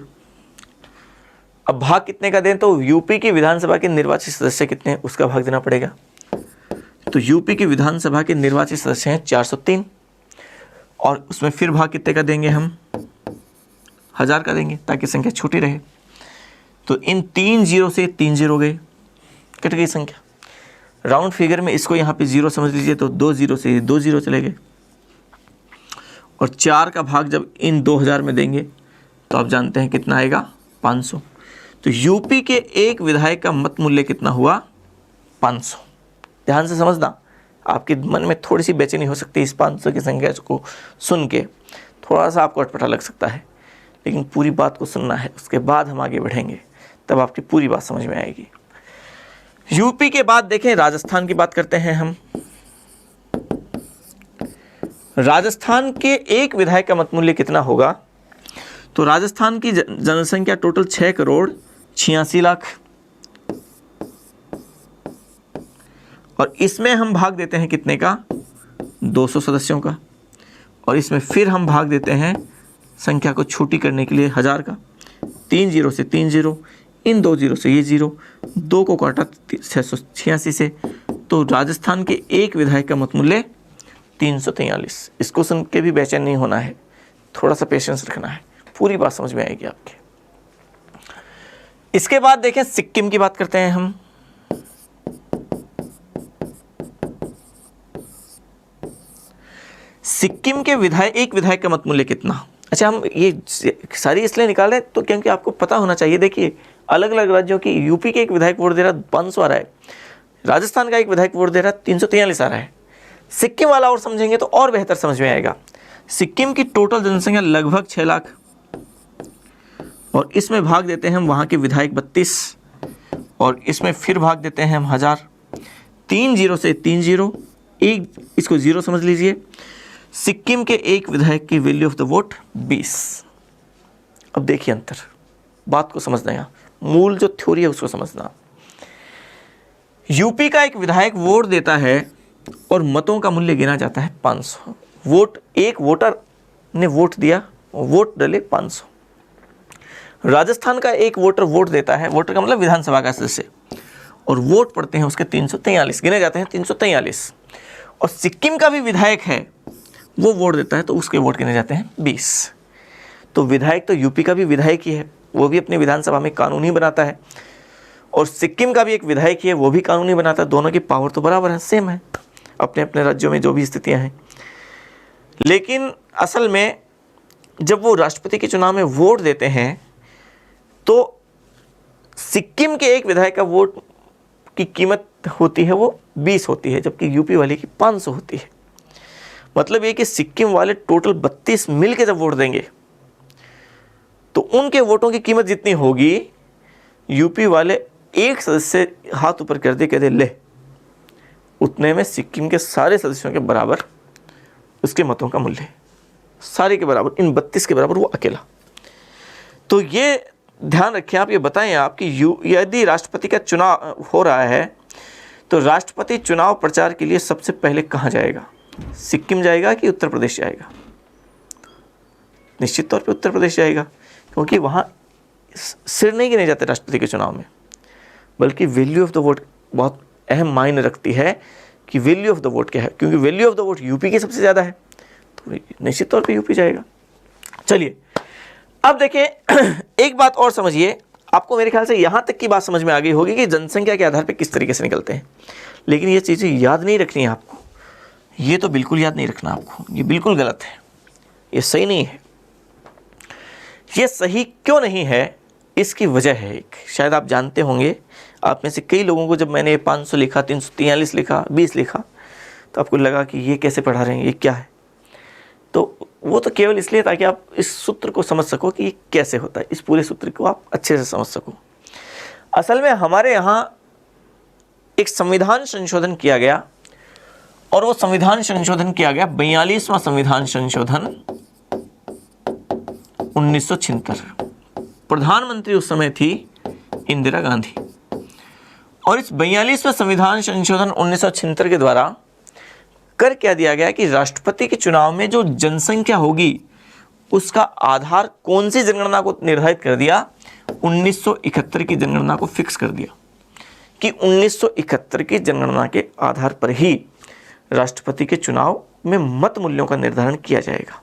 अब भाग कितने का दें, तो यूपी की विधानसभा के निर्वाचित सदस्य कितने हैं उसका भाग देना पड़ेगा। तो यूपी की विधानसभा के निर्वाचित सदस्य हैं 403, और उसमें फिर भाग कितने का देंगे, हम 1000 का देंगे ताकि संख्या छोटी रहे। तो इन 3 जीरो से 3 जीरो गए, कट गई संख्या। राउंड फिगर में इसको यहाँ पे 0 समझ लीजिए, तो 2 जीरो से 2 जीरो चले गए। और 4 का भाग जब इन 2000 में देंगे तो आप जानते हैं कितना आएगा, 500। तो यूपी के एक विधायक का मत मूल्य कितना हुआ, 500। ध्यान से समझना, आपके मन में थोड़ी सी बेचैनी हो सकती है इस 500 की संख्या को सुन के, थोड़ा सा आपको अटपटा लग सकता है, लेकिन पूरी बात को सुनना है, उसके बाद हम आगे बढ़ेंगे, तब आपकी पूरी बात समझ में आएगी। यूपी के बाद देखें, राजस्थान की बात करते हैं हम। राजस्थान के एक विधायक का मतमूल्य कितना होगा, तो राजस्थान की जनसंख्या टोटल 6 करोड़ 86 लाख, और इसमें हम भाग देते हैं कितने का, 200 सदस्यों का, और इसमें फिर हम भाग देते हैं संख्या को छोटी करने के लिए 1000 का। 3 जीरो से 3 जीरो, इन 2 जीरो से ये जीरो, 2 को काटा 686 से, तो राजस्थान के एक विधायक का मतमूल्य 343। इसको सुन के भी बेचैन नहीं होना है, थोड़ा सा पेशेंस रखना है, पूरी बात समझ में आएगी आपके। इसके बाद देखें, सिक्किम की बात करते हैं हम। सिक्किम के एक विधायक का मतमूल्य कितना। अच्छा, हम ये सारी इसलिए निकाल रहे हैं तो क्योंकि आपको पता होना चाहिए। देखिए, अलग अलग राज्यों की, यूपी के एक विधायक वोट दे रहा 500 आ रहा है, राजस्थान का एक विधायक वोट दे रहा 343 आ रहा है। सिक्किम वाला और समझेंगे तो और बेहतर समझ में आएगा। सिक्किम की टोटल जनसंख्या लगभग 6 लाख, और इसमें भाग देते हैं हम वहाँ के विधायक 32, और इसमें फिर भाग देते हैं हम 1000। 3 जीरो से 3 जीरो, एक इसको 0 समझ लीजिए। सिक्किम के एक विधायक की वैल्यू ऑफ द वोट 20। अब देखिए अंतर, बात को समझना, यहाँ मूल जो थ्योरी है उसको समझना। यूपी का एक विधायक वोट देता है और मतों का मूल्य गिना जाता है 500 वोट। एक वोटर ने वोट दिया, वोट डले 500। राजस्थान का एक वोटर वोट देता है, वोटर का मतलब विधानसभा का सदस्य, और वोट पड़ते हैं उसके 343, गिने जाते हैं 343। और सिक्किम का भी विधायक है, वो वोट देता है तो उसके वोट गिने जाते हैं 20। तो विधायक तो यूपी का भी विधायक ही है, वो भी अपनी विधानसभा में कानून ही बनाता है, और सिक्किम का भी एक विधायक ही है, वो भी कानून ही बनाता है। दोनों की पावर तो बराबर है, सेम है, अपने अपने राज्यों में जो भी स्थितियां हैं। लेकिन असल में जब वो राष्ट्रपति के चुनाव में वोट देते हैं तो सिक्किम के एक विधायक का वोट की कीमत होती है वो 20 होती है, जबकि यूपी वाले की 500 होती है। मतलब ये कि सिक्किम वाले टोटल 32 मिल के जब वोट देंगे तो उनके वोटों की कीमत जितनी होगी, यूपी वाले एक सदस्य हाथ ऊपर कर दे, कहते ले, उतने में सिक्किम के सारे सदस्यों के बराबर उसके मतों का मूल्य, सारे के बराबर, इन 32 के बराबर वो अकेला। तो ये ध्यान रखें आप, ये बताएं आप कि यदि राष्ट्रपति का चुनाव हो रहा है तो राष्ट्रपति चुनाव प्रचार के लिए सबसे पहले कहाँ जाएगा, सिक्किम जाएगा कि उत्तर प्रदेश जाएगा? निश्चित तौर पे उत्तर प्रदेश जाएगा, क्योंकि वहाँ सिर नहीं गिने जाते राष्ट्रपति के चुनाव में, बल्कि वैल्यू ऑफ द वोट बहुत अहम मायने रखती है कि वैल्यू ऑफ द वोट क्या है, क्योंकि value of the vote UP की सबसे ज़्यादा है, तो निश्चित तौर पे यूपी जाएगा। चलिए अब देखें एक बात और समझिए, आपको मेरे ख्याल से यहाँ तक की बात समझ में आ गई होगी कि जनसंख्या के आधार पर किस तरीके से निकलते हैं, लेकिन ये चीज़ें याद नहीं रखनी है आपको, ये तो बिल्कुल याद नहीं रखना आपको, ये बिल्कुल गलत है, ये सही नहीं है। ये सही क्यों नहीं है, इसकी वजह है एक, शायद आप जानते होंगे, आप में से कई लोगों को जब मैंने 500 लिखा, 343 लिखा, 20 लिखा, तो आपको लगा कि ये कैसे पढ़ा रहे हैं, ये क्या है। तो वो तो केवल इसलिए ताकि आप इस सूत्र को समझ सको कि ये कैसे होता है, इस पूरे सूत्र को आप अच्छे से समझ सको। असल में हमारे यहाँ एक संविधान संशोधन किया गया, और वो संविधान संशोधन किया गया 42वां संविधान संशोधन 1976। प्रधानमंत्री उस समय थी इंदिरा गांधी, और इस 42वें संविधान संशोधन 1976 के द्वारा कर क्या दिया गया कि राष्ट्रपति के चुनाव में जो जनसंख्या होगी उसका आधार कौन सी जनगणना को निर्धारित कर दिया, 1971 की जनगणना को फिक्स कर दिया कि 1971 की जनगणना के आधार पर ही राष्ट्रपति के चुनाव में मत मूल्यों का निर्धारण किया जाएगा।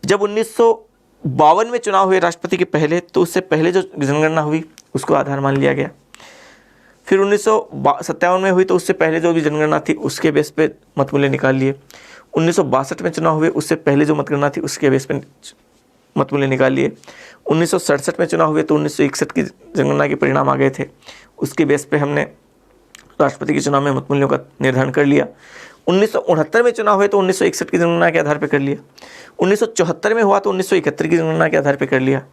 जब 1952 में चुनाव हुए राष्ट्रपति के पहले, तो उससे पहले जो जनगणना हुई उसको आधार मान लिया गया। फिर 1957 में हुई तो उससे पहले जो भी जनगणना थी उसके बेस पे मत मूल्य निकाल लिए। 1962 में चुनाव हुए उससे पहले जो मतगणना थी उसके बेस पे मत मूल्य निकाल लिए। 1967 में चुनाव हुए तो 1961 की जनगणना के परिणाम आ गए थे, उसके बेस पे हमने राष्ट्रपति के चुनाव में मत मूल्यों का निर्धारण कर लिया। 1969 में चुनाव हुए तो 1961 की जनगणना के आधार पर कर लिया। 1974 में हुआ तो 1971 की जनगणना के आधार पर कर लिया।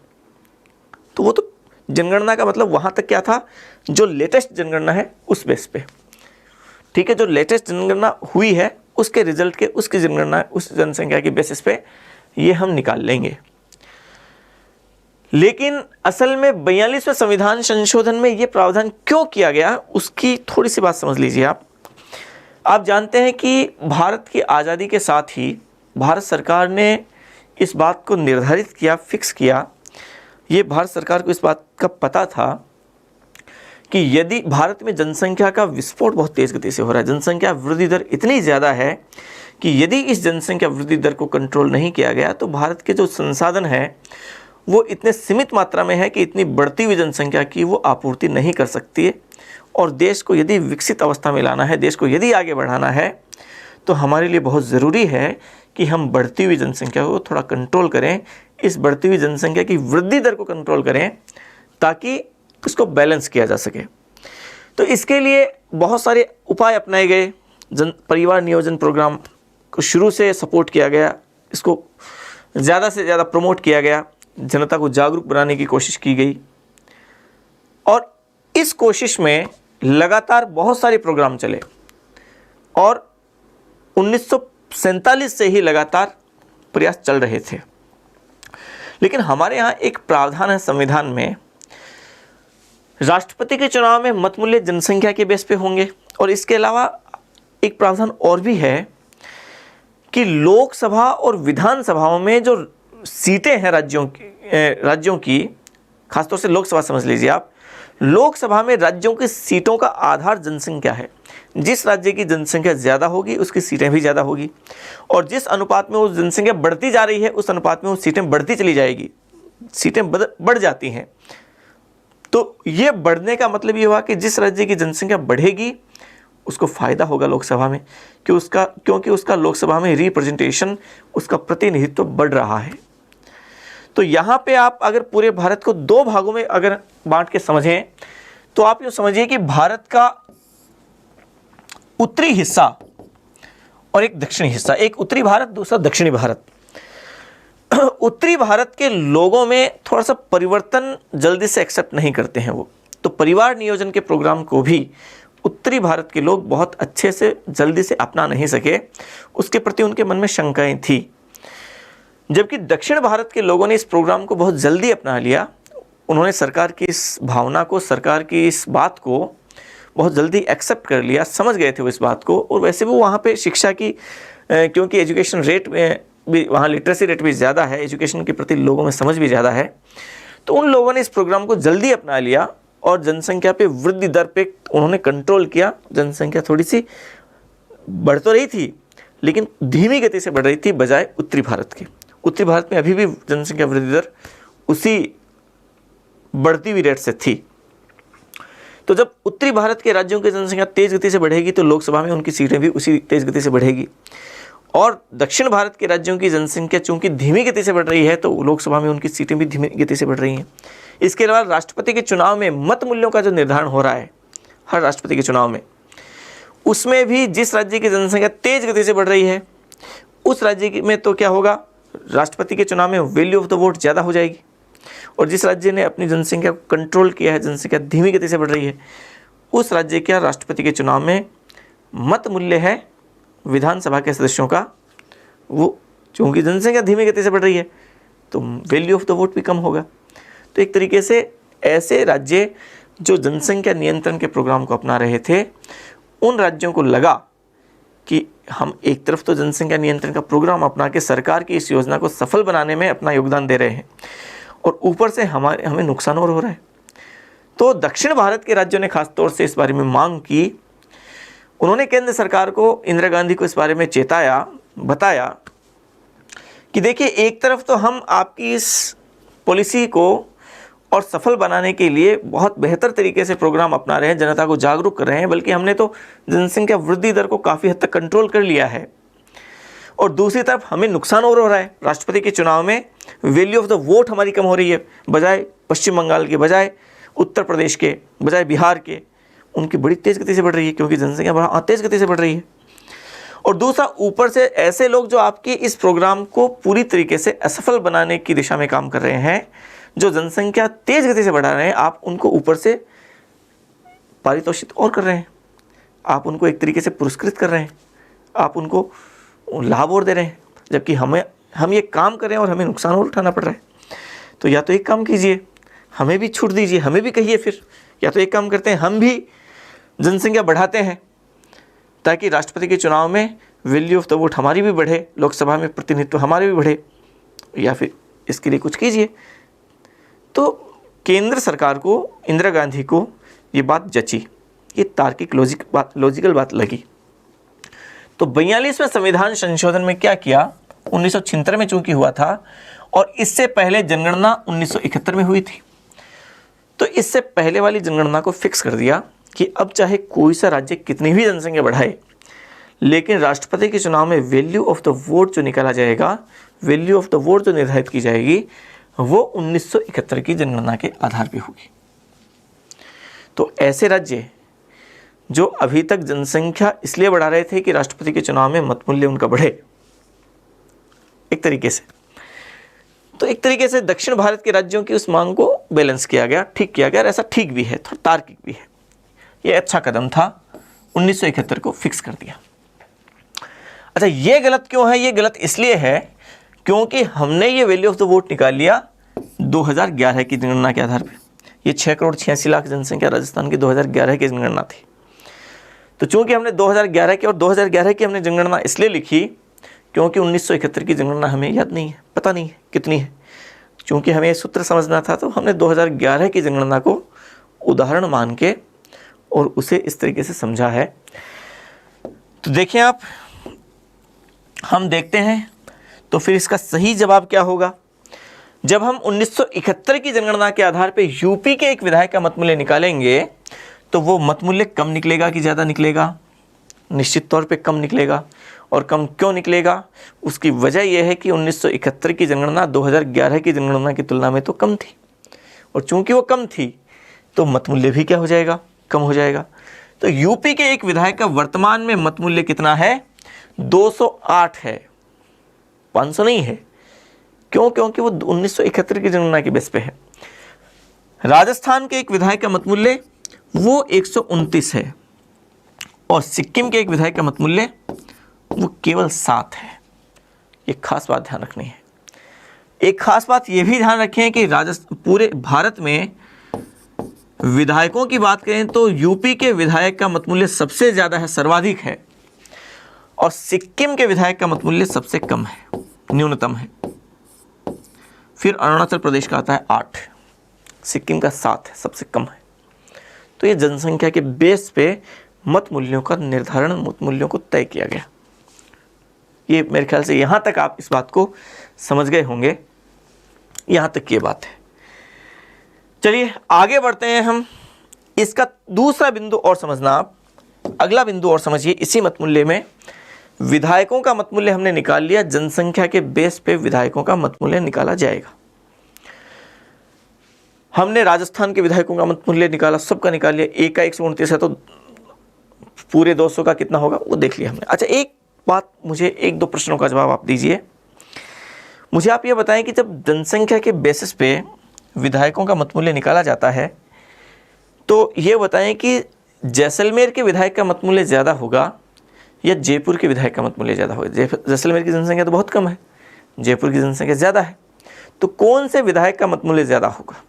तो वो तो जनगणना का मतलब वहाँ तक क्या था, जो लेटेस्ट जनगणना है उस बेस पे, ठीक है, जो लेटेस्ट जनगणना हुई है उसके रिजल्ट के, उसकी जनगणना, उस जनसंख्या के बेसिस पे ये हम निकाल लेंगे। लेकिन असल में 42वें संविधान संशोधन में ये प्रावधान क्यों किया गया, उसकी थोड़ी सी बात समझ लीजिए आप। आप जानते हैं कि भारत की आज़ादी के साथ ही भारत सरकार ने इस बात को निर्धारित किया, फिक्स किया, ये भारत सरकार को इस बात का पता था कि यदि भारत में जनसंख्या का विस्फोट बहुत तेज़ गति से हो रहा है, जनसंख्या वृद्धि दर इतनी ज़्यादा है कि यदि इस जनसंख्या वृद्धि दर को कंट्रोल नहीं किया गया तो भारत के जो संसाधन हैं वो इतने सीमित मात्रा में है कि इतनी बढ़ती हुई जनसंख्या की वो आपूर्ति नहीं कर सकती है। और देश को यदि विकसित अवस्था में लाना है, देश को यदि आगे बढ़ाना है, तो हमारे लिए बहुत ज़रूरी है कि हम बढ़ती हुई जनसंख्या को थोड़ा कंट्रोल करें, इस बढ़ती हुई जनसंख्या की वृद्धि दर को कंट्रोल करें ताकि उसको बैलेंस किया जा सके। तो इसके लिए बहुत सारे उपाय अपनाए गए। परिवार नियोजन प्रोग्राम को शुरू से सपोर्ट किया गया, इसको ज़्यादा से ज़्यादा प्रमोट किया गया, जनता को जागरूक बनाने की कोशिश की गई, और इस कोशिश में लगातार बहुत सारे प्रोग्राम चले, और 1947 से ही लगातार प्रयास चल रहे थे। लेकिन हमारे यहाँ एक प्रावधान है संविधान में, राष्ट्रपति के चुनाव में मत मूल्य जनसंख्या के बेस पे होंगे, और इसके अलावा एक प्रावधान और भी है कि लोकसभा और विधानसभाओं में जो सीटें हैं राज्यों की, खासतौर से लोकसभा समझ लीजिए आप, लोकसभा में राज्यों की सीटों का आधार जनसंख्या है। जिस राज्य की जनसंख्या ज़्यादा होगी उसकी सीटें भी ज़्यादा होगी, और जिस अनुपात में वो जनसंख्या बढ़ती जा रही है उस अनुपात में वो सीटें बढ़ती चली जाएगी, सीटें बढ़ जाती हैं। तो ये बढ़ने का मतलब ये हुआ कि जिस राज्य की जनसंख्या बढ़ेगी उसको फ़ायदा होगा लोकसभा में, क्योंकि उसका लोकसभा में रिप्रेजेंटेशन, उसका प्रतिनिधित्व बढ़ रहा है। तो यहाँ पे आप अगर पूरे भारत को दो भागों में अगर बांट के समझें तो आप यूँ समझिए कि भारत का उत्तरी हिस्सा और एक दक्षिणी हिस्सा, एक उत्तरी भारत, दूसरा दक्षिणी भारत। उत्तरी भारत के लोगों में थोड़ा सा परिवर्तन जल्दी से एक्सेप्ट नहीं करते हैं वो, तो परिवार नियोजन के प्रोग्राम को भी उत्तरी भारत के लोग बहुत अच्छे से जल्दी से अपना नहीं सके, उसके प्रति उनके मन में शंकाएं थी। जबकि दक्षिण भारत के लोगों ने इस प्रोग्राम को बहुत जल्दी अपना लिया, उन्होंने सरकार की इस भावना को, सरकार की इस बात को बहुत जल्दी एक्सेप्ट कर लिया, समझ गए थे वो इस बात को। और वैसे वो वहाँ पे शिक्षा की, क्योंकि एजुकेशन रेट में भी वहाँ लिटरेसी रेट भी ज़्यादा है, एजुकेशन के प्रति लोगों में समझ भी ज़्यादा है, तो उन लोगों ने इस प्रोग्राम को जल्दी अपना लिया और जनसंख्या पे वृद्धि दर पे उन्होंने कंट्रोल किया। जनसंख्या थोड़ी सी बढ़ तो रही थी लेकिन धीमी गति से बढ़ रही थी बजाय उत्तरी भारत के। उत्तरी भारत में अभी भी जनसंख्या वृद्धि दर उसी बढ़ती हुई रेट से थी। तो जब उत्तरी भारत के राज्यों की जनसंख्या तेज गति से बढ़ेगी तो लोकसभा में उनकी सीटें भी उसी तेज गति से बढ़ेगी, और दक्षिण भारत के राज्यों की जनसंख्या चूंकि धीमी गति से बढ़ रही है तो लोकसभा में उनकी सीटें भी धीमी गति से बढ़ रही हैं। इसके अलावा राष्ट्रपति के चुनाव में मत मूल्यों का जो निर्धारण हो रहा है हर राष्ट्रपति के चुनाव में, उसमें भी जिस राज्य की जनसंख्या तेज गति से बढ़ रही है उस राज्य में तो क्या होगा, राष्ट्रपति के चुनाव में वैल्यू ऑफ द वोट ज़्यादा हो जाएगी, और जिस राज्य ने अपनी जनसंख्या को कंट्रोल किया है, जनसंख्या धीमी गति से बढ़ रही है, उस राज्य का राष्ट्रपति के चुनाव में मत मूल्य है विधानसभा के सदस्यों का, वो चूँकि जनसंख्या धीमी गति से बढ़ रही है तो वैल्यू ऑफ द वोट भी कम होगा। तो एक तरीके से ऐसे राज्य जो जनसंख्या नियंत्रण के प्रोग्राम को अपना रहे थे, उन राज्यों को लगा कि हम एक तरफ तो जनसंख्या नियंत्रण का प्रोग्राम अपना के सरकार की इस योजना को सफल बनाने में अपना योगदान दे रहे हैं और ऊपर से हमें नुकसान और हो रहा है। तो दक्षिण भारत के राज्यों ने खासतौर से इस बारे में मांग की। उन्होंने केंद्र सरकार को, इंदिरा गांधी को इस बारे में चेताया, बताया कि देखिए एक तरफ तो हम आपकी इस पॉलिसी को और सफल बनाने के लिए बहुत बेहतर तरीके से प्रोग्राम अपना रहे हैं, जनता को जागरूक कर रहे हैं, बल्कि हमने तो जनसंख्या वृद्धि दर को काफ़ी हद तक कंट्रोल कर लिया है, और दूसरी तरफ हमें नुकसान और हो रहा है। राष्ट्रपति के चुनाव में वैल्यू ऑफ द वोट हमारी कम हो रही है, बजाय पश्चिम बंगाल के, बजाय उत्तर प्रदेश के, बजाय बिहार के, उनकी बड़ी तेज़ गति से बढ़ रही है क्योंकि जनसंख्या बड़ा तेज़ गति से बढ़ रही है। और दूसरा, ऊपर से ऐसे लोग जो आपके इस प्रोग्राम को पूरी तरीके से असफल बनाने की दिशा में काम कर रहे हैं, जो जनसंख्या तेज गति से बढ़ा रहे हैं, आप उनको ऊपर से पारितोषित और कर रहे हैं, आप उनको एक तरीके से पुरस्कृत कर रहे हैं, आप उनको लाभ और दे रहे हैं, जबकि हम ये काम कर रहे हैं और हमें नुकसान और उठाना पड़ रहा है। तो या तो एक काम कीजिए, हमें भी छूट दीजिए, हमें भी कहिए फिर, या तो एक काम करते हैं हम भी जनसंख्या बढ़ाते हैं ताकि राष्ट्रपति के चुनाव में वैल्यू ऑफ द वोट हमारी भी बढ़े, लोकसभा में प्रतिनिधित्व हमारे भी बढ़े, या फिर इसके लिए कुछ कीजिए। तो केंद्र सरकार को, इंदिरा गांधी को ये बात जची, ये तार्किक लॉजिकल बात लगी। तो 42वें संविधान संशोधन में क्या किया, 1976 में चूंकि हुआ था और इससे पहले जनगणना 1971 में हुई थी, तो इससे पहले वाली जनगणना को फिक्स कर दिया कि अब चाहे कोई सा राज्य कितनी भी जनसंख्या बढ़ाए, लेकिन राष्ट्रपति के चुनाव में वैल्यू ऑफ द वोट जो निकाला जाएगा, वैल्यू ऑफ द वोट जो निर्धारित की जाएगी, वो 1971 की जनगणना के आधार पर होगी। तो ऐसे राज्य जो अभी तक जनसंख्या इसलिए बढ़ा रहे थे कि राष्ट्रपति के चुनाव में मत मूल्य उनका बढ़े, एक तरीके से, तो एक तरीके से दक्षिण भारत के राज्यों की उस मांग को बैलेंस किया गया, ठीक किया गया, और ऐसा ठीक भी है, थोड़ा तार्किक भी है। ये अच्छा कदम था, 1971 को फिक्स कर दिया। अच्छा, ये गलत क्यों है? ये गलत इसलिए है क्योंकि हमने ये वैल्यू ऑफ द वोट निकाल लिया 2011 की जनगणना के आधार पर। ये 6,86,00,000 जनसंख्या राजस्थान की 2011 की जनगणना थी। तो चूंकि हमने 2011 की, और 2011 की हमने जनगणना इसलिए लिखी क्योंकि 1971 की जनगणना हमें याद नहीं है, पता नहीं है कितनी है। चूंकि हमें सूत्र समझना था तो हमने 2011 की जनगणना को उदाहरण मान के और उसे इस तरीके से समझा है। तो देखिए आप, हम देखते हैं तो फिर इसका सही जवाब क्या होगा। जब हम 1971 की जनगणना के आधार पर यूपी के एक विधायक का मत मूल्य निकालेंगे तो वो मत मूल्य कम निकलेगा कि ज़्यादा निकलेगा? निश्चित तौर पे कम निकलेगा। और कम क्यों निकलेगा? उसकी वजह यह है कि 1971 की जनगणना 2011 की जनगणना की तुलना में तो कम थी, और चूंकि वो कम थी तो मत मूल्य भी क्या हो जाएगा? कम हो जाएगा। तो यूपी के एक विधायक का वर्तमान में मत मूल्य कितना है? 208 है, 500 नहीं है। क्यों? क्योंकि वो 1971 की जनगणना के बेस पे है। राजस्थान के एक विधायक का मत मूल्य वो 129 है, और सिक्किम के एक विधायक का मत मूल्य वो केवल 7 है। ये खास बात ध्यान रखनी है। एक खास बात ये भी ध्यान रखें कि पूरे भारत में विधायकों की बात करें तो यूपी के विधायक का मत मूल्य सबसे ज़्यादा है, सर्वाधिक है, और सिक्किम के विधायक का मत मूल्य सबसे कम है, न्यूनतम है। फिर अरुणाचल प्रदेश का आता है 8। सिक्किम का 7 है, सबसे कम है। तो ये जनसंख्या के बेस पे मत मूल्यों का निर्धारण, मत मूल्यों को तय किया गया। ये मेरे ख्याल से यहाँ तक आप इस बात को समझ गए होंगे, यहाँ तक ये बात है। चलिए आगे बढ़ते हैं हम। इसका दूसरा बिंदु और समझना आप, अगला बिंदु और समझिए। इसी मत मूल्य में विधायकों का मत मूल्य हमने निकाल लिया, जनसंख्या के बेस पे विधायकों का मत मूल्य निकाला जाएगा। हमने राजस्थान के विधायकों का मत मूल्य निकाला, सबका निकाल लिया। एक का 129 है तो पूरे 200 का कितना होगा वो देख लिया हमने। अच्छा, एक बात, मुझे 1-2 प्रश्नों का जवाब आप दीजिए। मुझे आप ये बताएं कि जब जनसंख्या के बेसिस पे विधायकों का मत मूल्य निकाला जाता है तो ये बताएं कि जैसलमेर के विधायक का मत मूल्य ज़्यादा होगा या जयपुर के विधायक का मत मूल्य ज़्यादा होगा। जैसलमेर की जनसंख्या तो बहुत कम है, जयपुर की जनसंख्या ज़्यादा है, तो कौन से विधायक का मत मूल्य ज़्यादा होगा?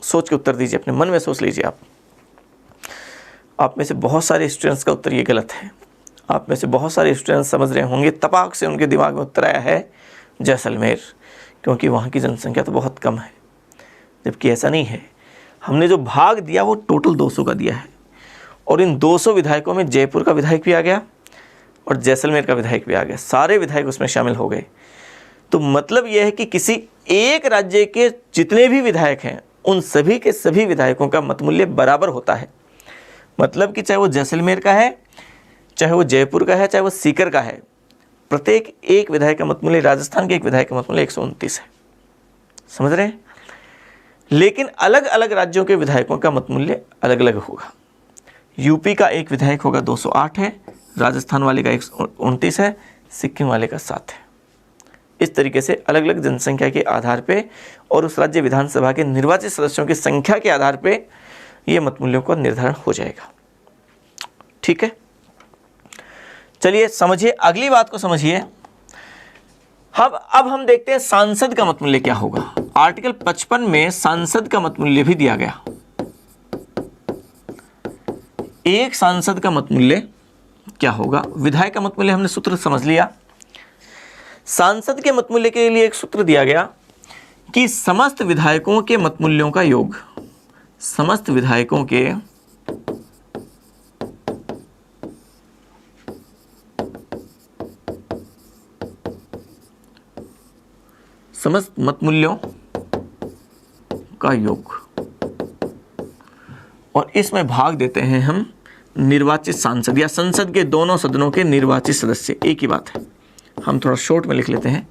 सोच के उत्तर दीजिए, अपने मन में सोच लीजिए। आप में से बहुत सारे स्टूडेंट्स का उत्तर ये गलत है। आप में से बहुत सारे स्टूडेंट्स समझ रहे होंगे, तपाक से उनके दिमाग में उत्तर आया है जैसलमेर, क्योंकि वहाँ की जनसंख्या तो बहुत कम है। जबकि ऐसा नहीं है। हमने जो भाग दिया वो टोटल 200 का दिया है, और इन 200 विधायकों में जयपुर का विधायक भी आ गया और जैसलमेर का विधायक भी आ गया, सारे विधायक उसमें शामिल हो गए। तो मतलब यह है कि किसी एक राज्य के जितने भी विधायक हैं उन सभी के सभी विधायकों का मत मूल्य बराबर होता है। मतलब कि चाहे वो जैसलमेर का है, चाहे वो जयपुर का है, चाहे वो सीकर का है, प्रत्येक एक विधायक का मत मूल्य, राजस्थान के एक विधायक का मत मूल्य 129 है। समझ रहे हैं? लेकिन अलग अलग राज्यों के विधायकों का मत मूल्य अलग अलग होगा। यूपी का एक विधायक होगा 208 है, राजस्थान वाले का 129 है, सिक्किम वाले का 7 है। इस तरीके से अलग अलग जनसंख्या के आधार पे और उस राज्य विधानसभा के निर्वाचित सदस्यों की संख्या के आधार पे ये मत मूल्यों का निर्धारण हो जाएगा। ठीक है, चलिए समझिए, अगली बात को समझिए। अब हम देखते हैं सांसद का मत मूल्य क्या होगा। आर्टिकल 55 में सांसद का मत मूल्य भी दिया गया। एक सांसद का मत मूल्य क्या होगा? विधायक का मत मूल्य हमने सूत्र समझ लिया। सांसद के मत मूल्य के लिए एक सूत्र दिया गया कि समस्त विधायकों के मत मूल्यों का योग, समस्त विधायकों के समस्त मत मूल्यों का योग, और इसमें भाग देते हैं हम निर्वाचित सांसद या संसद के दोनों सदनों के निर्वाचित सदस्य। एक ही बात है, हम थोड़ा शॉर्ट में लिख लेते हैं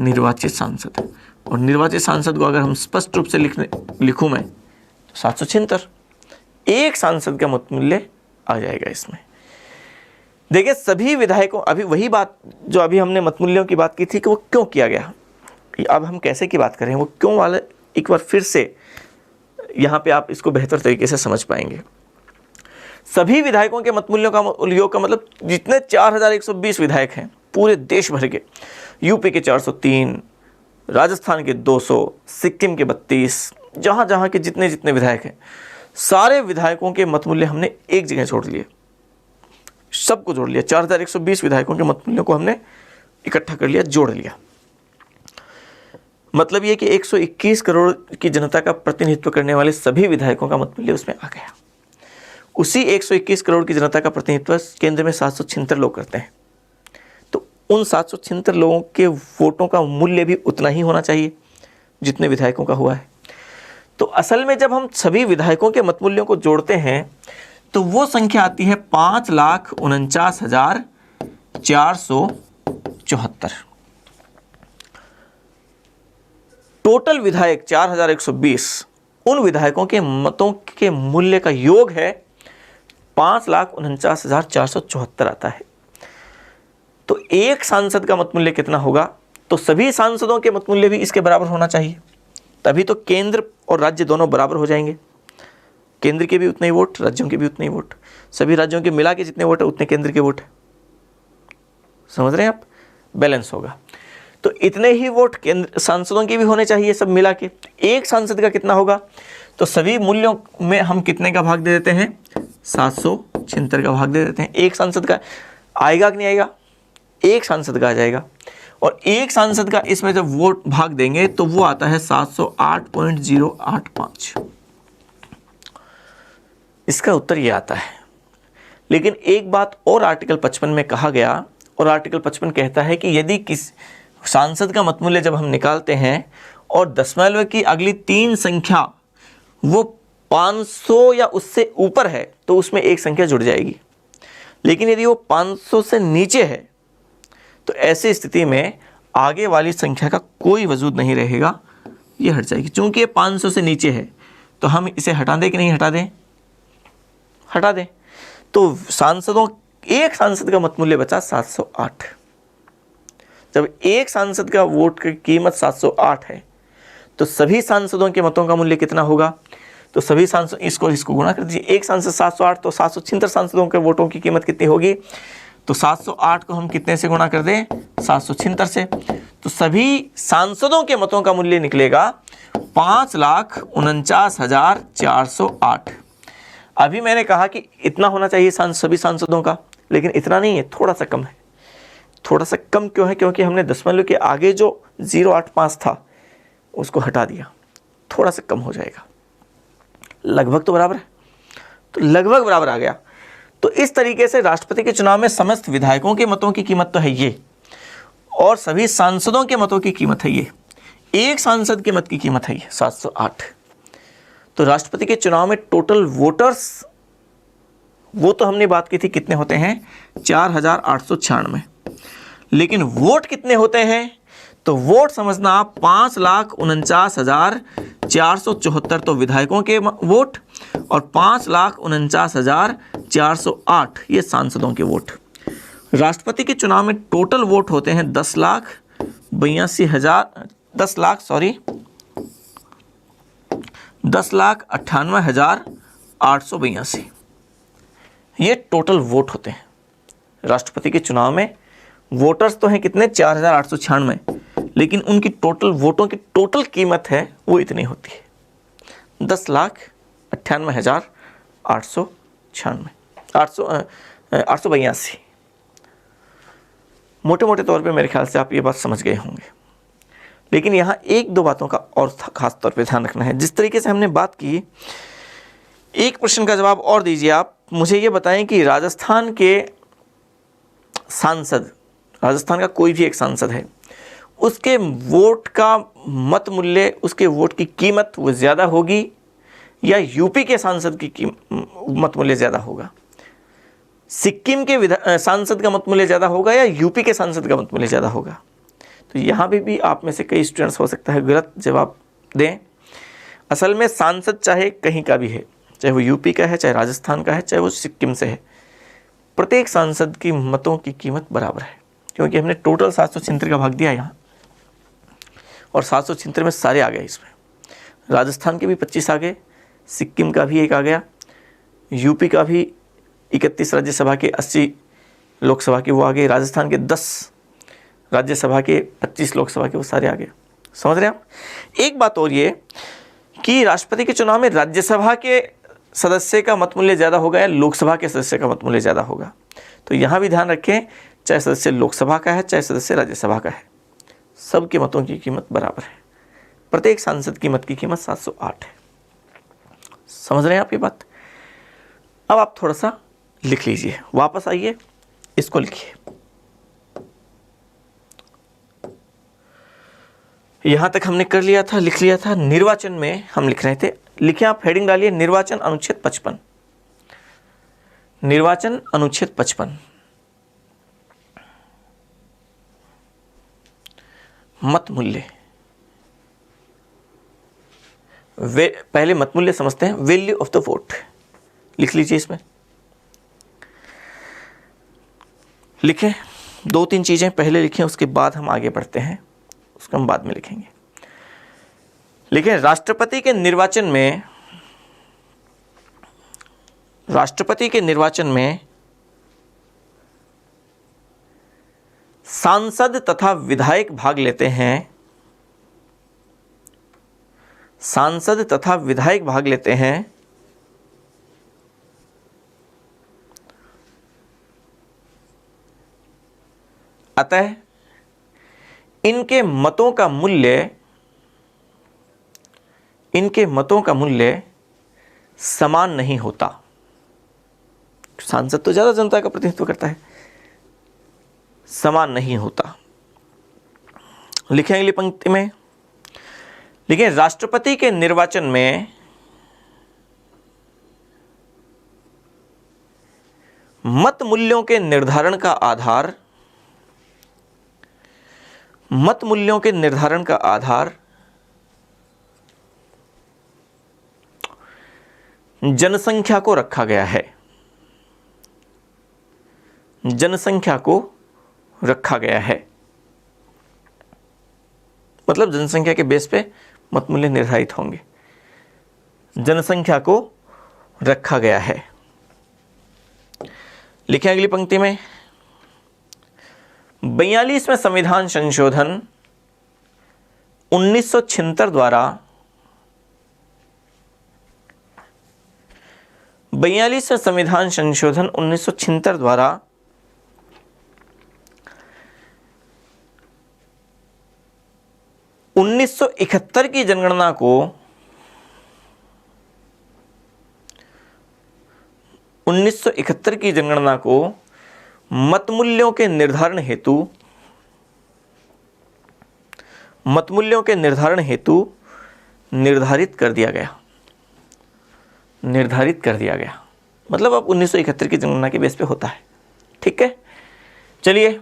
निर्वाचित सांसद। और निर्वाचित सांसद को अगर हम स्पष्ट रूप से लिखूं मैं तो 776 एक सांसद का मत मूल्य आ जाएगा इसमें। देखिए सभी विधायकों, अभी वही बात जो अभी हमने मत मूल्यों की बात की थी कि वो क्यों किया गया, अब हम कैसे की बात करें, वो क्यों वाला एक बार फिर से यहाँ पे आप इसको बेहतर तरीके से समझ पाएंगे। सभी विधायकों के मत मूल्यों का योग का मतलब जितने 4120 विधायक हैं पूरे देश भर के, यूपी के 403, राजस्थान के 200, सिक्किम के 32, जहाँ जहाँ के जितने जितने विधायक हैं, सारे विधायकों के मत मूल्य हमने एक जगह जोड़ लिए, सबको जोड़ लिया। 4120 विधायकों के मत मूल्यों को हमने इकट्ठा कर लिया, जोड़ लिया। मतलब ये कि 121 करोड़ की जनता का प्रतिनिधित्व करने वाले सभी विधायकों का मत मूल्य उसमें आ गया। उसी 121 करोड़ की जनता का प्रतिनिधित्व केंद्र में 776 लोग करते हैं, तो उन 776 लोगों के वोटों का मूल्य भी उतना ही होना चाहिए जितने विधायकों का हुआ है। तो असल में जब हम सभी विधायकों के मत मूल्यों को जोड़ते हैं तो वो संख्या आती है 5,49,474। टोटल विधायक 4120, उन विधायकों के मतों के मूल्य का योग है 5,49,474 आता है। तो एक सांसद का मत मूल्य कितना होगा? तो सभी सांसदों के मत मूल्य भी इसके बराबर होना चाहिए, तभी तो केंद्र और राज्य दोनों बराबर हो जाएंगे। केंद्र के भी उतने ही वोट, राज्यों के भी उतने ही वोट, सभी राज्यों के मिला के जितने वोट है उतने केंद्र के वोट है। समझ रहे हैं आप? बैलेंस होगा। तो इतने ही वोट केंद्र सांसदों के भी होने चाहिए, सब मिला के। एक सांसद का कितना होगा? तो सभी मूल्यों में हम कितने का भाग दे देते हैं? 776 का भाग दे देते हैं। एक सांसद का आएगा कि नहीं आएगा? एक सांसद का आ जाएगा। और एक सांसद का इसमें जब वोट भाग देंगे तो वो आता है 708.085। इसका उत्तर ये आता है। लेकिन एक बात और आर्टिकल 55 में कहा गया, और आर्टिकल 55 कहता है कि यदि किस सांसद का मतमूल्य जब हम निकालते हैं और दशमलव की अगली 3 संख्या वो 500 या उससे ऊपर है तो उसमें एक संख्या जुड़ जाएगी। लेकिन यदि वो 500 से नीचे है तो ऐसी स्थिति में आगे वाली संख्या का कोई वजूद नहीं रहेगा, ये हट जाएगी। चूंकि ये 500 से नीचे है तो हम इसे हटा दें कि नहीं हटा दें? हटा दें। तो एक सांसद का मतमूल्य बचा 708। जब एक सांसद का वोट की कीमत 708 है तो सभी सांसदों के मतों का मूल्य कितना होगा? तो सभी सांसद इसको गुणा कर दीजिए। एक सांसद 708 तो 776 सांसदों के वोटों की कीमत कितनी होगी? तो 708 को हम कितने से गुणा कर दें? 776 से। तो सभी सांसदों के मतों का मूल्य निकलेगा 5,49,408। अभी मैंने कहा कि इतना होना चाहिए सभी सांसदों का, लेकिन इतना नहीं है, थोड़ा सा कम है। थोड़ा सा कम क्यों है? क्योंकि हमने दशमलव के आगे जो 085 था उसको हटा दिया, थोड़ा सा कम हो जाएगा। लगभग तो बराबर है, तो लगभग बराबर आ गया। तो इस तरीके से राष्ट्रपति के चुनाव में समस्त विधायकों के मतों की कीमत तो है ये, और सभी सांसदों के मतों की कीमत है ये, एक सांसद के मत की कीमत है ये 708। तो राष्ट्रपति के चुनाव में टोटल वोटर्स, वो तो हमने बात की थी कितने होते हैं? 4,896। लेकिन वोट कितने होते हैं? तो वोट समझना आप 5,49,474 तो विधायकों के वोट और 5,49,408 ये सांसदों के वोट। राष्ट्रपति के चुनाव में टोटल वोट होते हैं 10,98,882। ये टोटल वोट होते हैं। राष्ट्रपति के चुनाव में वोटर्स तो हैं कितने? 4,896, लेकिन उनकी टोटल वोटों की टोटल कीमत है वो इतनी होती है 10,98,882। मोटे मोटे तौर पे मेरे ख्याल से आप ये बात समझ गए होंगे। लेकिन यहाँ एक दो बातों का और खास तौर पे ध्यान रखना है। जिस तरीके से हमने बात की, एक प्रश्न का जवाब और दीजिए आप। मुझे ये बताएं कि राजस्थान के सांसद, राजस्थान का कोई भी एक सांसद है, उसके वोट का मत मूल्य, उसके वोट की कीमत वो ज़्यादा होगी या यूपी के सांसद की मत मूल्य ज़्यादा होगा? सिक्किम के सांसद का मत मूल्य ज़्यादा होगा या यूपी के सांसद का मत मूल्य ज़्यादा होगा? तो यहाँ भी आप में से कई स्टूडेंट्स हो सकता है गलत जवाब दें। असल में सांसद चाहे कहीं का भी है, चाहे वो यूपी का है, चाहे राजस्थान का है, चाहे वो सिक्किम से है, प्रत्येक सांसद की मतों की कीमत बराबर है। क्योंकि हमने टोटल 776 का भाग दिया यहाँ, और 776 में सारे आ गए। इसमें राजस्थान के भी 25 आ गए, सिक्किम का भी 1 आ गया, यूपी का भी 31 राज्यसभा के 80 लोकसभा के वो आ गए, राजस्थान के 10 राज्यसभा के 25 लोकसभा के वो सारे आ गए। समझ रहे हैं आप? एक बात और ये कि राष्ट्रपति के चुनाव में राज्यसभा के सदस्य का मत मूल्य ज़्यादा होगा या लोकसभा के सदस्य का मत मूल्य ज़्यादा होगा? तो यहाँ भी ध्यान रखें, चाहे सदस्य लोकसभा का है चाहे सदस्य राज्यसभा का है, सबके मतों की कीमत बराबर है। प्रत्येक सांसद की मत की कीमत 708 है। समझ रहे हैं आप ये बात? अब आप थोड़ा सा लिख लीजिए, वापस आइए, इसको लिखिए। यहां तक हमने कर लिया था, लिख लिया था। निर्वाचन में हम लिख रहे थे, लिखिए आप, हेडिंग डालिए निर्वाचन अनुच्छेद 55। निर्वाचन अनुच्छेद 55 मत मूल्य। पहले मत मूल्य समझते हैं, वैल्यू ऑफ द वोट लिख लीजिए। इसमें लिखें 2-3 चीजें पहले लिखें, उसके बाद हम आगे बढ़ते हैं, उसको हम बाद में लिखेंगे। लिखें राष्ट्रपति के निर्वाचन में सांसद तथा विधायक भाग लेते हैं। सांसद तथा विधायक भाग लेते हैं। अतः इनके मतों का मूल्य समान नहीं होता। सांसद तो ज्यादा जनता का प्रतिनिधित्व करता है, समान नहीं होता। लिखें अगली पंक्ति में, लिखें राष्ट्रपति के निर्वाचन में मत मूल्यों के निर्धारण का आधार जनसंख्या को रखा गया है। मतलब जनसंख्या के बेस पे मत मूल्य निर्धारित होंगे। जनसंख्या को रखा गया है। लिखें अगली पंक्ति में, 42वें संविधान संशोधन 1976 द्वारा 42वें संविधान संशोधन 1976 द्वारा 1971 की जनगणना को 1971 की जनगणना को मतमूल्यों के निर्धारण हेतु निर्धारित कर दिया गया। मतलब अब 1971 की जनगणना के बेस पे होता है। ठीक है, चलिए।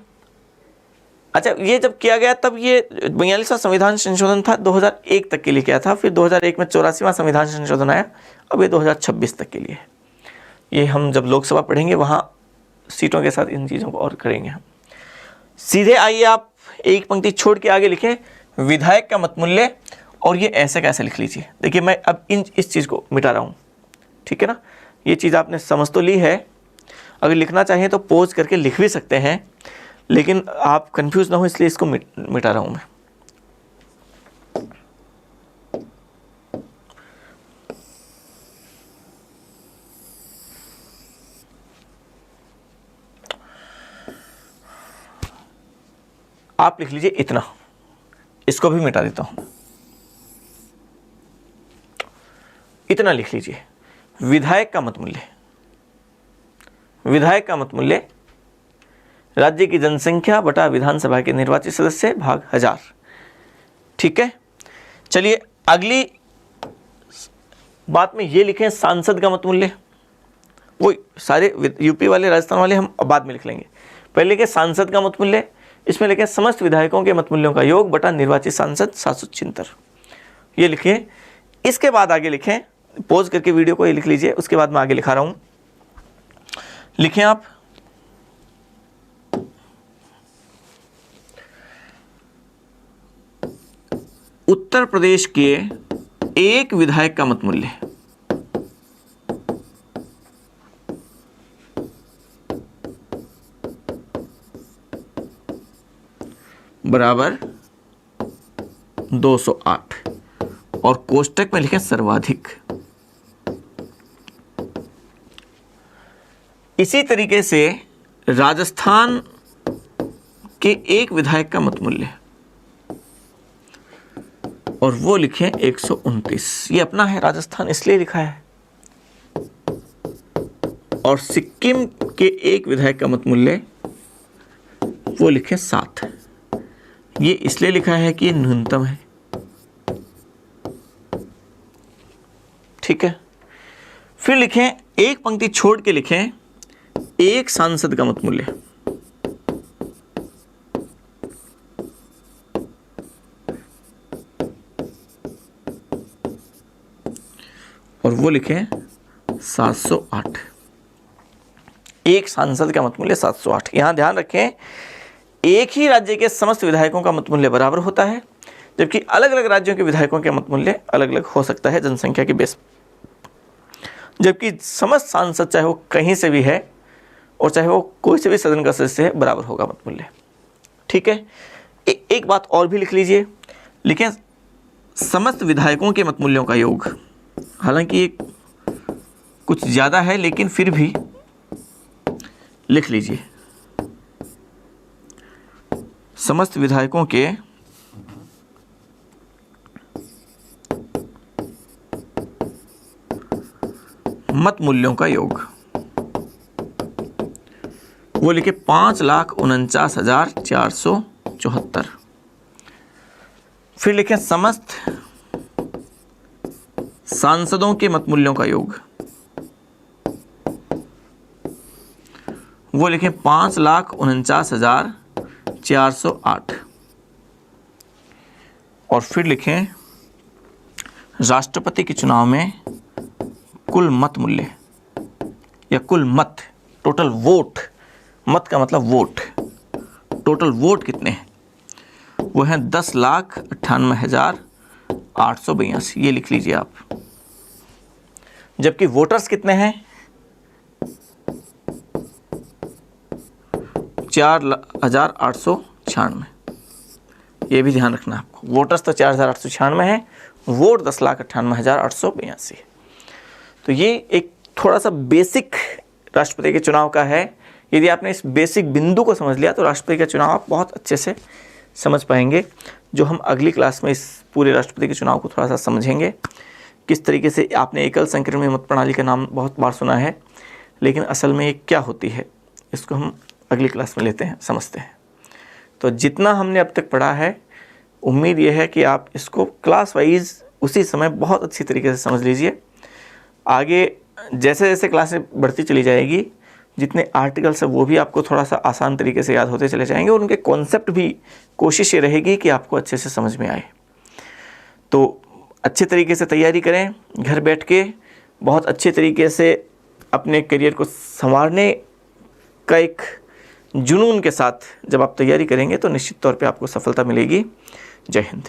अच्छा, ये जब किया गया तब ये 42वां संविधान संशोधन था, 2001 तक के लिए किया था। फिर 2001 में 84वां संविधान संशोधन आया, अब ये 2026 तक के लिए। ये हम जब लोकसभा पढ़ेंगे वहाँ सीटों के साथ इन चीज़ों को और करेंगे हम। सीधे आइए आप एक पंक्ति छोड़ के आगे लिखें विधायक का मतमूल्य, और ये ऐसे कैसे लिख लीजिए। देखिए मैं अब इस चीज़ को मिटा रहा हूँ, ठीक है ना। ये चीज़ आपने समझ तो ली है, अगर लिखना चाहिए तो पॉज करके लिख भी सकते हैं, लेकिन आप कंफ्यूज ना हो इसलिए इसको मिटा रहा हूँ मैं। आप लिख लीजिए इतना, इसको भी मिटा देता हूं। इतना लिख लीजिए, विधायक का मतमूल्य राज्य की जनसंख्या बटा विधानसभा के निर्वाचित सदस्य भाग 1000। ठीक है, चलिए अगली बात में ये लिखें सांसद का मतमूल्य। वो सारे यूपी वाले राजस्थान वाले हम बाद में लिख लेंगे, पहले लिखें सांसद का मतमूल्य। इसमें लिखें समस्त विधायकों के मतमूल्यों का योग बटा निर्वाचित सांसद 776। ये लिखें। इसके बाद आगे लिखें, पॉज करके वीडियो को ये लिख लीजिए, उसके बाद मैं आगे लिखा रहा हूं। लिखें आप उत्तर प्रदेश के एक विधायक का मतमूल्य बराबर 208, और कोष्टक में लिखें सर्वाधिक। इसी तरीके से राजस्थान के एक विधायक का मतमूल्य, और वो लिखें 129। ये अपना है राजस्थान इसलिए लिखा है। और सिक्किम के एक विधायक का मतमूल्य वो लिखें 7। ये इसलिए लिखा है कि ये न्यूनतम है। ठीक है, फिर लिखें एक पंक्ति छोड़ के लिखें एक सांसद का मतमूल्य, और वो लिखें 708। एक सांसद का मतमूल्य 708। यहां ध्यान रखें एक ही राज्य के समस्त विधायकों का मतमूल्य बराबर होता है, जबकि अलग अलग राज्यों के विधायकों के मतमूल्य अलग अलग हो सकता है जनसंख्या के बेस, जबकि समस्त सांसद चाहे वो कहीं से भी है और चाहे वो कोई से भी सदन का सदस्य है बराबर होगा मतमूल्य। ठीक है, एक बात और भी लिख लीजिए, लिखें समस्त विधायकों के मतमूल्यों का योग। हालांकि ये कुछ ज़्यादा है लेकिन फिर भी लिख लीजिए समस्त विधायकों के मत मूल्यों का योग। वो लिखे 5,49,474। फिर लिखें समस्त सांसदों के मत मूल्यों का योग। वो लिखें 5,49,408। और फिर लिखें राष्ट्रपति के चुनाव में कुल मत मूल्य या कुल मत, टोटल वोट, मत का मतलब वोट, टोटल वोट कितने हैं? वो हैं 10,98,882। ये लिख लीजिए आप। जबकि वोटर्स कितने हैं? 4,896। ये भी ध्यान रखना आपको। वोटर्स तो 4,896 है, वोट 10,98,882 है। तो ये एक थोड़ा सा बेसिक राष्ट्रपति के चुनाव का है। यदि आपने इस बेसिक बिंदु को समझ लिया तो राष्ट्रपति का चुनाव आप बहुत अच्छे से समझ पाएंगे। जो हम अगली क्लास में इस पूरे राष्ट्रपति के चुनाव को थोड़ा सा समझेंगे, किस तरीके से। आपने एकल संक्रमण मत प्रणाली का नाम बहुत बार सुना है, लेकिन असल में ये क्या होती है, इसको हम अगली क्लास में लेते हैं, समझते हैं। तो जितना हमने अब तक पढ़ा है, उम्मीद यह है कि आप इसको क्लास वाइज उसी समय बहुत अच्छी तरीके से समझ लीजिए। आगे जैसे जैसे क्लासें बढ़ती चली जाएगी, जितने आर्टिकल्स है वो भी आपको थोड़ा सा आसान तरीके से याद होते चले जाएंगे, और उनके कॉन्सेप्ट भी कोशिश ये रहेगी कि आपको अच्छे से समझ में आए। तो अच्छे तरीके से तैयारी करें, घर बैठ के बहुत अच्छे तरीके से अपने करियर को संवारने का एक जुनून के साथ जब आप तैयारी करेंगे तो निश्चित तौर पे आपको सफलता मिलेगी। जय हिंद।